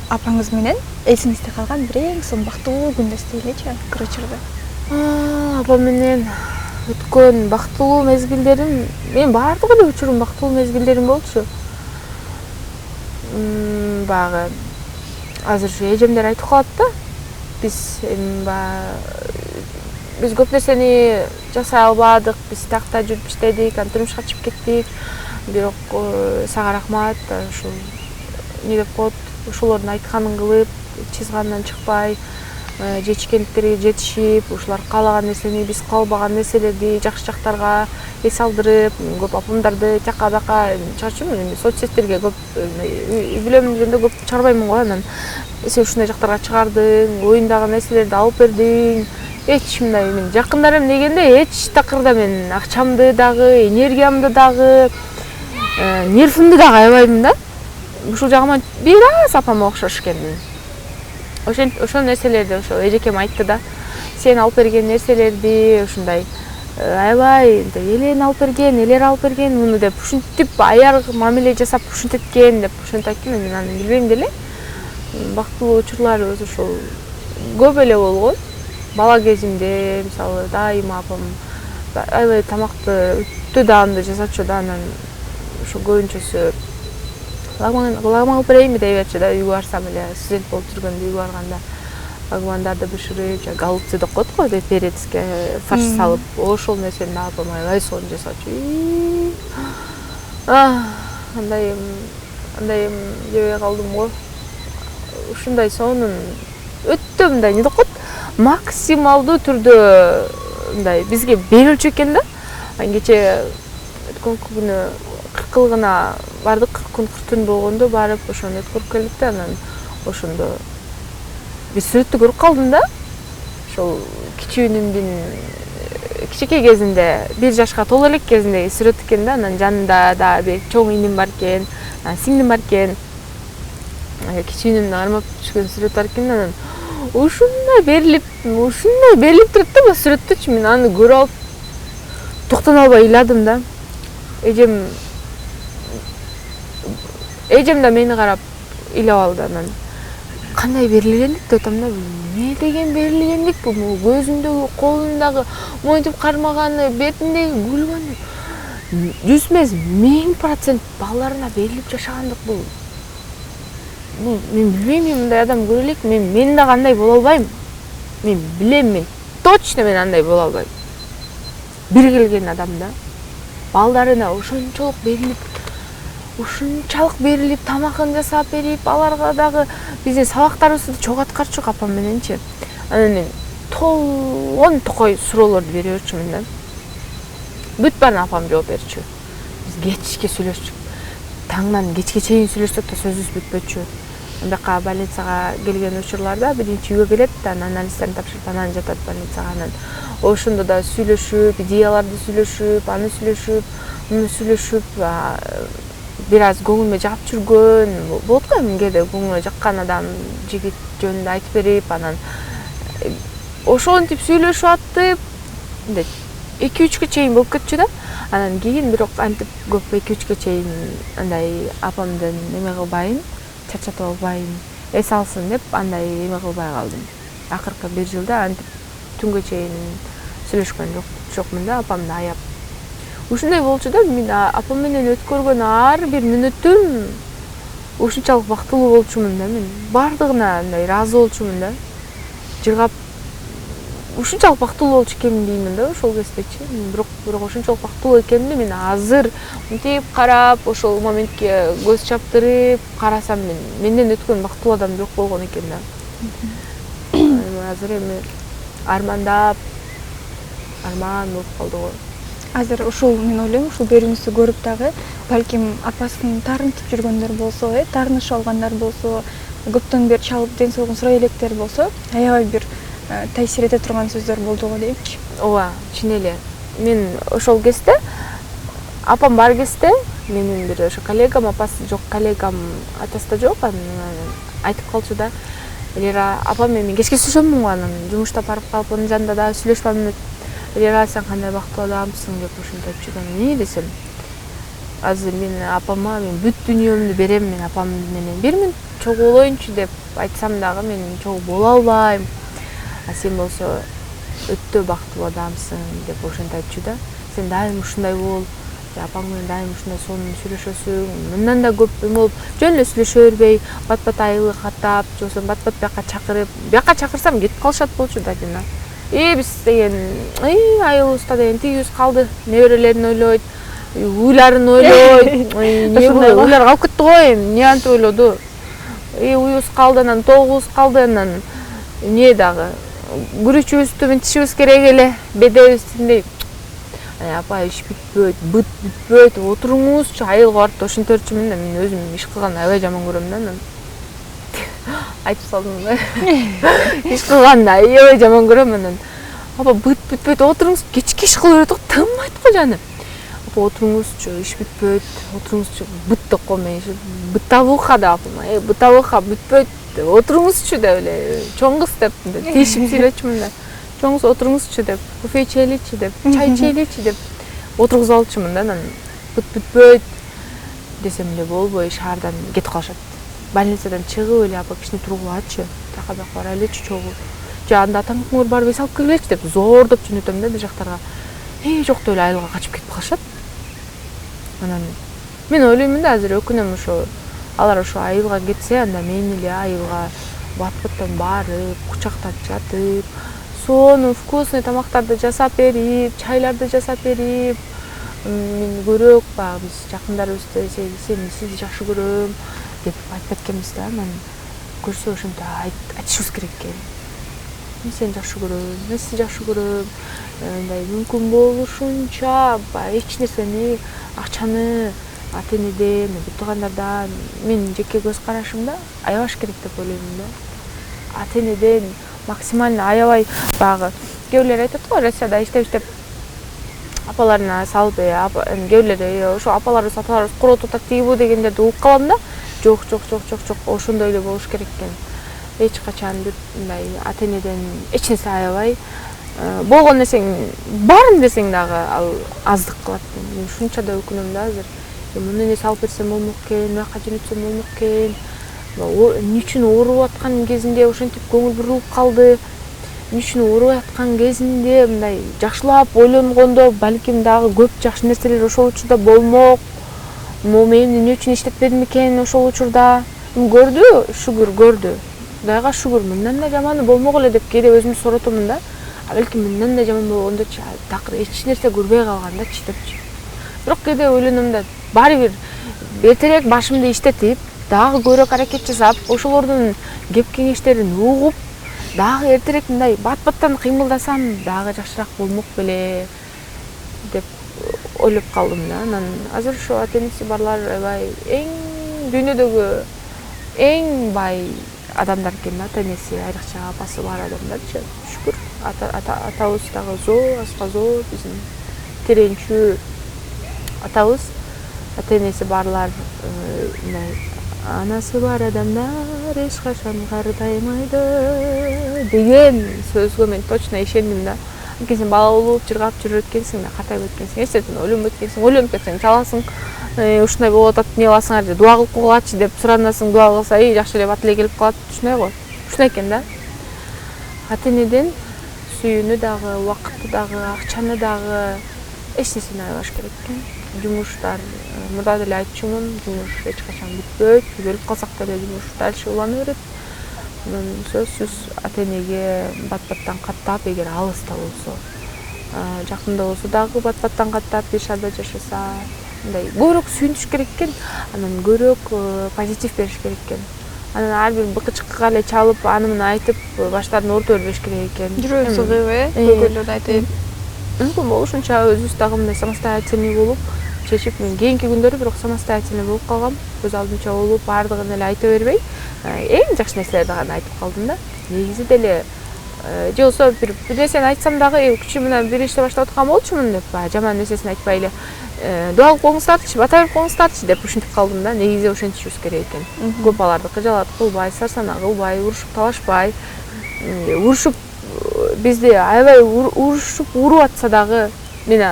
апаңыз менен эсиңизде калган бир эң сонун бактылуу күндү эстейличи, кырычырды. Апам менен өткөн бактылуу мезгилдерим, мен баардык эле учурум бактылуу мезгилдерим болчу. Баягы азыр эжемдер айтып калат да, биз көп нерсени жасай албадык, биз тиякта жүрүп иштедик, анан турмушка чыгып кеттик. Бирок сага рахмат, ушул эмне деп коет, ошолордун айтканын кылып, чызгандан чыкпай, жетишкендиктерге жетишип, ушулар каалаган нерсени, биз каалбаган нерселерди жакшы жактарга эс алдырып, көп апамдарды тияка бияка чыгарчумун. Соцсеттерге көп үй бүлөм дегенде көп чыгарбаймын го. Анан сен ушундай жактарга чыгардың, оюндагы нерселерди алып бердиң. Эч мындай мен жакындарым дегенде эч такырда мен акчамды дагы, энергиямды дагы, нервимди дагы аябайм да. Ушул жагыма бир аз апама окшош экенмин. Ошол нерселерди ошо эжекем айтты да. Сен алып берген нерселерди ушундай аябай элен алып берген, элер алып берген, муну деп ушинтип аяр мамиле жасап ушинтеткен деп ушинтип айтты. Мен аны билбейм деле. Бактылуу учурлар өзү ошол көп эле болгон. бала кезимде мисалы дайыма апам аябай тамакты өтө даамдуу жасачу да, анан ошо көбүнчөсү лагман берейинби дей берчү да, үйгө барсам эле студент болуп жүргөндө үйгө барганда лагмандарды бышырып, голубцы деп коет го, перецке фарш салып, ошол нерсени апам аябай сонун жасачу. Андайым жебей калдым го. Ушундай сонун өтө мындай эмне деп коет, максималдуу түрдө мындай бизге берилчү экен да. Кече өткөнкү күнү 40 кылгына бардык, 40 күн 40 түн болгондо барып ошону өткөрүп келдик да, анан ошондо бир сүрөттү көрүп калдым да. Ошол кичүүнүмдүн кичинекей кезинде, 1 жашка толо элек кезиндеги сүрөт экен да, анан жанында да бир чоң иним бар экен, сиңдим бар экен. Кичүүнүмдү кармап түшкөн сүрөт бар экен, анан ушундай берилип турат да бул сүрөттүчү. Мен аны көрүп алып токтоно албай ыйладым да. Эжем да мени карап ыйлап алды. Анан кандай берилгендик деп атам да, эмне деген берилгендик бул, көзүндөгү, колундагы монтип кармаганы, бетиндеги күлгөнү 100 эмес 1000% балдарына берилип жашагандык бул. Мен билбейм, мындай адам көрө элек, мен да кандай боло албайм. Мен билем, мен точно мен андай боло албайм. Бир келген адам да балдарына ошончолук берилип, тамакын жасап берип, аларга дагы биздин сабактарыбызды чогуу аткарчу апам мененчи. Анан толгон токой суроолорду бере берчүмүн да. Бүт баарын апам жооп берчү. Биз кечке сүйлөшчүк. Таңдан кечке чейин сүйлөшсөк да сөзүбүз бүтпөчү. Андакка больницага келген учурларда биринчи үйгө келет да, анализдерин тапшырып, анан жатат больницага. Анан ошондо да сүйлөшүп, идеяларды сүйлөшүп, аны сүйлөшүп, муну сүйлөшүп, бир аз көңүлмө жагып жүргөн болот го, кээде көңүлүнө жаккан адам жигит жөнүндө айтып берип, анан ошентип сүйлөшүп аттып, 2-3гө чейин болуп кетчү да. Анан кийин бирок антип көп 2-3гө чейин андай апамдын эме кылбайын, чачатып албайын, эс алсын деп андай эме кылбай калдым. Акыркы 1 жылда антип түнгө чейин сүйлөшкөн жокмун да, апамды аяп. Ушундай болчу да, мен апам менен өткөргөн ар бир мүнөтүм ушунчалык бактылуу болчумун да, мен бардыгына андай ыраазы болчумун да. Жыргап ушунчалык бактылуу болчу экенмин деймин да ошол кездечи. Бирок ошончолук бактылуу экенимди мен азыр мынтип карап, ошол моментке көз чаптырып карасам, менден өткөн бактылуу адам жок болгон экен да. Азыр эми арман болуп калды го. Азыр ушул мен ойлойм, ушул берүүнүздү көрүп дагы балким апасын таарынтып жүргөндөр болсо, таарыныш алгандар болсо, көптөн бери чалып ден соолугун сурай электер болсо, аябай бир таасир эте турган сөздөр болду го деймчи. Ооба, чын эле. Мен ошол кезде апам бар кезде менин бир ошо коллегам, апасы жок коллегам, атасы да жок, анан айтып калчу да, Элира апам менен кечке сүйлөшөмүн го, анан жумуштап барып калып анын жанында да сүйлөшпөмүн. Элира сен кандай бактылуу адамсың деп ушинтип жүргөн. Эмне десем, азыр мен апама мен бүт дүйнөмдү берем, мен апам менен 1 мүнөт чогуу болоюнчу деп айтсам дагы мен чогуу боло албайм. Сен болсо өтө бактылуу адамсың деп ошентип айтчу да. Сен дайым ушундай бол, апаң менен дайым ушундай сонун сүйлөшөсүң, мындан да көп эме болуп, жөн эле сүйлөшө бербей, бат-бат айылга каттап, же болбосо бат-бат бияка чакырып, бияка чакырсам кетип калышат болчу да жана. Биз деген айылыбызда деген тигибиз калды, неберелерин ойлойт, уйларын ойлойт. Эмне бул уйлар калып кетти го, эмне антип ойлоду. Уйубуз калды, анан тогубуз калды, анан эмне дагы күрүчүбүздү мынтишибиз керек эле, бедебиздей. Апа иш бүтпөйт, бүтпөйт, отуруңузчу, айылга барып ошентип берчүмүн да, мен өзүм иш кылган аябай жаман көрөм да, анан айтып салдым да. Иш кылганды аябай жаман көрөм, анан апа бүтпөйт, отуруңуз, кечке иш кылып берет го, тынбайт го жаны. Апа отуруңузчу, иш бүтпөйт, отуруңузчу, бүт деп коймой, бытовуха деп апам, бытовуха бүтпөйт, отуруңузчу деп эле, чоң кыз деп тийишип сүйлөчүмүн да. Чоң кыз отуруңузчу деп, кофе ичеличи деп, чай ичеличи деп отургузуп алчумун да, анан бүтпөйт десем эле болбой шаардан кетип калышат. больницадан чыгып эле апа кичине тургулачы тияка бияка бара элечи чогуу же анда атаңдын барбай салып келгилечи деп зордоп жөнөтөм да бир жактарга жок деп эле айылга качып кетип калышат. Анан мен ойлоймун да азыр өкүнөм ошо алар ошо айылга кетсе анда мен эле айылга бат-баттан барып кучактап жатып сонун вкусный тамактарды жасап берип чайларды жасап берип мен көрөк баягы биз жакындарыбызды сизди жакшы көрөм деп айтып кеткенбиз да. Анан көрсө ошентип айтышыбыз керек экен. Мен сени жакшы көрөм, мен сизди жакшы көрөм. Мындай мүмкүн болушунча эч нерсени акчаны ата энеден туугандардан менин жеке көз карашымда аябаш керек деп ойлоймун да. Ата энеден максимально аябай баягы кээ бирлер айтат го Россияда иштеп апаларына салып кээ бирлер ошо апаларыбыз аталарыбыз коротуп атат тиги бу дегендерди угуп калам да. Жок ошондой эле болуш керек экен. Эч качан мындай ата энеден эч нерсе аябай болгон нерсең баарын берсең дагы ал аздык кылат. Мен ушунча да өкүнөм да азыр. Муну эмне салып берсем болмок экен, муяка жөнөтсөм болмок экен. Эмне үчүн ооруп аткан кезинде ошентип көңүл бурулуп калды. Эмне үчүн ооруп аткан кезинде мындай жакшылап ойлонгондо балким дагы көп жакшы нерселер ошол учурда болмок. Мени эмне үчүн иштетпедим экен ошол учурда. Көрдү, шүгүр көрдү. Кудайга шүгүр, мындан да жаманы болмок эле деп кээде өзүмдү соратомун да. Балким мындан да жаман болгондочу такыр эч нерсе көрбөй калгандачы депчи. Бирок кээде ойлоном да баары бир эртерээк башымды иштетип, дагы көбүрөөк аракет жасап, ошолордун кеп кеңештерин угуп, дагы эртерээк мындай бат-баттан кыймылдасам дагы жакшыраак болмок беле деп ойлоп калдым да. Анан азыр ошо ата энеси барлар аябай дүйнөдөгү эң бай адамдар экен да, ата энеси, айрыкча апасы бар адамдарчы. Шүкүр, атабыз дагы зор, аска зор, биздин теренчүү атабыз, ата энеси барлар мындай анасы бар адамдар эч качан картаймайды деген сөзгө мен точно ишендим да. Анткени сен бала болуп жыргап жүрүп өткенсиң да, картайып өткенсиң, эч нерсени ойлонбой өткенсиң, ойлонуп кетсең чаласың, ушундай болуп атат, эмне кыласыңар деп дуа кылып койгулачы деп суранасың, дуа кылса, жакшы эле бат эле келип калат, ушундай го. Ушундай экен да. Ата энеден сүйүүнү дагы, убакытты дагы, акчаны дагы эч нерсени аябаш керек экен. Жумуштар, мурда деле айтчумун, жумуш эч качан бүтпөйт, өлүп калсак деле жумуш дальше улана берет. Сөзсүз ата энеге бат-баттан каттап, эгер алыста болсо, жакында болсо дагы бат-баттан каттап бир шаарда жашаса, мындай көбүрөөк сүйүнүш керек экен, анан көбүрөөк позитив бериш керек экен. Анан ар бир быкычыкка эле чалып, аны муну айтып, баштарын оорута бербеш керек экен. Жүрөк сыгып, көйгөйлөрдү айтып. Мүмкүн болушунча өзүбүз дагы мындай самостоятельный болуп, чечип, мен кийинки күндөрү бирок самостоятельный болуп калгам. Өз алдымча болуп, баардыгын эле айта бербей, эң жакшы нерселерди гана айтып калдым да. Негизи деле же болсо бир нерсени айтсам дагы күчү менен бир ишти баштап аткан болчумун деп, жаман нерсесин айтпай эле дуа кылып коюңуздарчы, бата берип коюңуздарчы деп ушинтип калдым да. Негизи ошентишибиз керек экен. Көп аларды кыжаалат кылбай, сарсанаа кылбай, урушуп талашпай, урушуп бизди аябай урушуп уруп атса дагы, мен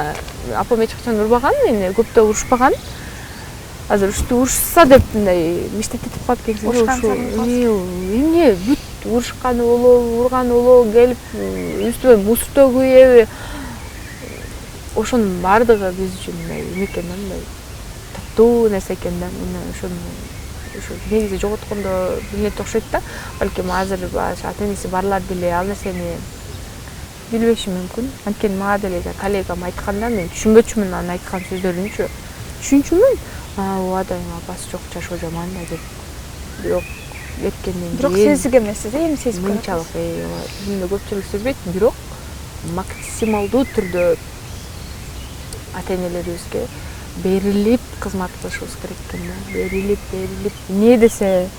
апам эч качан урбаган, мени көптө урушпаган. Азыр ушинтип урушса деп мындай миштеттетип калат экенсиң. Эмне бүт урушканы болобу, урганы болобу, келип үстүмө мусор төгүп, ошонун баардыгы биз үчүн мындай эме экен да, мындай таптуу нерсе экен да. Мен ошо негизи жоготкондо билинет окшойт да. Балким азыр ата энеси барлар деле ал нерсени билбеши мүмкүн. Анткени мага деле коллегам айтканда мен түшүнбөчүмүн анын айткан сөздөрүнчү. Түшүнчүмүн, ооба да апасы жок жашоо жаман да деп. Бирок кеткенден кийин. Бирок сезип эмессиз, эми сезип көрөсүз. Мынчалык бизде көпчүлүк сезбейт, бирок максималдуу түрдө ата энелерибизге берилип кызмат кылышыбыз керек экен да. Берилип эмне десе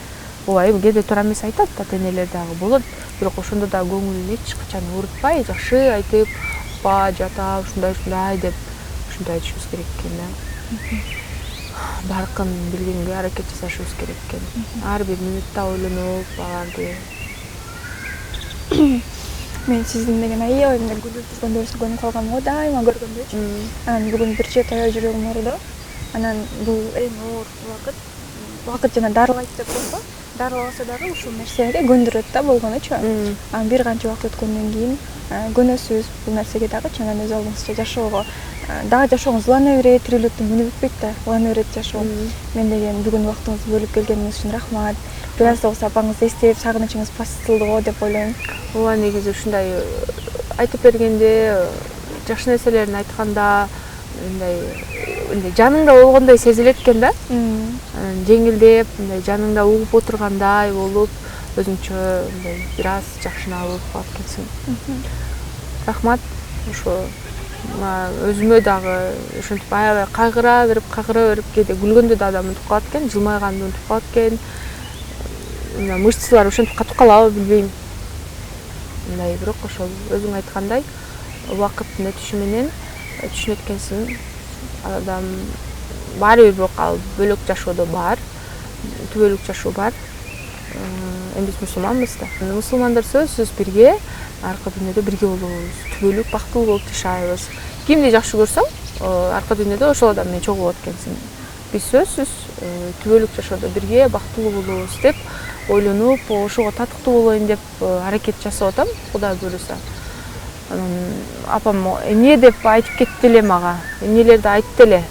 ооба, кээде туура эмес айтат, ата энелер дагы болот, бирок ошондо да көңүлүн эч качан оорутпай, жакшы айтып, ба жата ушундай деп ушундай айтышыбыз керек экен да. Баркын билгенге аракет жасашыбыз керек экен. Ар бир мүнөттө ойлонуп, аларды. Мен сиздин деген аябай мындай күлүп көргөнү калгам го, дайыма көргөндөчү. Анан бүгүн бир чет аял жүрөгүм ооруду. Анан бул эң оор убакыт. убакыт жана дарылайт деп болсо дарылабаса дагы ушул нерсеге көндүрөт да болгонучу. Анан бир канча убакыт өткөндөн кийин көнөсүз бул нерсеге дагычы, анан өз алдыңызча жашоого дагы жашооңуз улана берет, тирүүлүктүн күнү бүтпөйт да, улана берет жашоо. Мен деген бүгүн убактыңызды бөлүп келгениңиз үчүн рахмат. Бир аз да болсо апаңызды эстеп, сагынычыңыз басылды го деп ойлойм. ооба негизи ушундай айтып бергенде, жакшы нерселерин айтканда мындай жаныңда болгондой сезилет экен да. Жеңилдеп, мындай жаныңда угуп отургандай болуп, өзүңчө мындай бир аз жакшынаа болуп калат экенсиң. Рахмат. Ошо өзүмө дагы ошентип аябай кайгыра берип кээде күлгөндө да адам унутуп калат экен, жылмайганды унутуп калат экен. Мышцалар ошентип катып калабы билбейм. Мындай бирок ошол өзүң айткандай убакыттын өтүшү менен түшүнөт экенсиң. Адам баары бир бирок ал бөлөк жашоодо бар, түбөлүк жашоо бар. Эми биз мусулманбыз да. Мусулмандар сөзсүз бирге аркы дүйнөдө бирге болобуз, түбөлүк бактылуу болуп жашайбыз. Кимди жакшы көрсөң, аркы дүйнөдө ошол адам менен чогуу болот экенсиң. Биз сөзсүз түбөлүк жашоодо бирге бактылуу болобуз деп ойлонуп, ошого татыктуу болоюн деп аракет жасап атам, Кудай буйруса. Анан апам эмне деп айтып кетти эле мага, эмнелерди айтты эле,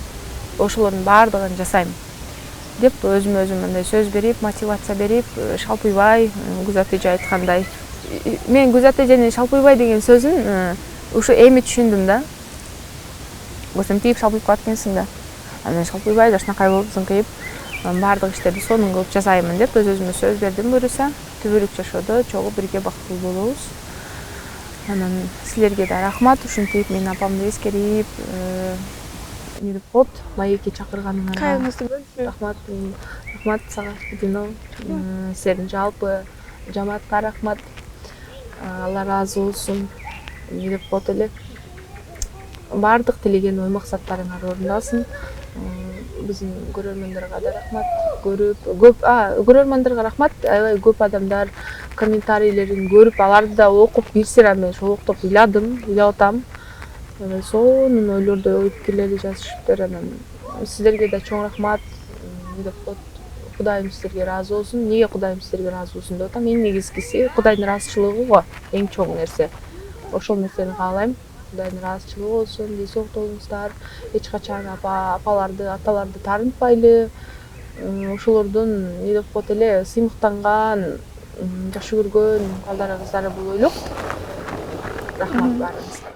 ошолордун баардыгын жасайм деп өзүмө өзүм мындай сөз берип, мотивация берип, шалпыйбай, Гүз атыжа айткандай. Мен Гүз атыжанын шалпыйбай деген сөзүн ушу эми түшүндүм да. Тиіп шалпыйып калат экенсиң да. Анан шалпыйбай жакшынакай болуп зыңкыйып, баардык иштерди сонун кылып жасаймын деп өз-өзүмө сөз бердим буйруса. Түбөлүк жашоодо чогуу бирге бактылуу болобуз. Анан силерге да рахмат, ушинтип менин апамды эскерип, эмне деп коет, маекке чакырганыңарга. Кайгыңызды бөлүшүп. Рахмат сага, Дино. Силердин жалпы жамаатка рахмат. Алла ыраазы болсун. Эмне деп коет эле, баардык тилеген ой максаттарыңар орундалсын. Биздин көрөрмандарга да рахмат. Көрөрмандарга рахмат. Аябай көп адамдар комментарийлерин көрүп, аларды да окуп кирсер, мен шолоктоп ыйлап атам. Сонун ойлорду, ой пикирлерди жазышыптыр. Анан сиздерге да чоң рахмат. Эмне деп коет, Кудайым сиздерге ыраазы болсун. Эмнеге Кудайым сиздерге ыраазы болсун деп атам? Эң негизгиси Кудайдын ыраазычылыгы го, эң чоң нерсе. Ошол нерсени каалайм. Кудайдын ыраазычылыгы болсун, дей соктолуңуздар. Эч качан апаларды, аталарды таарынтпайлы. Ошолордун эмне деп коет эле, сыймыктанган, жакшы көргөн балдары, кыздары болойлук. Рахмат баарыңызга.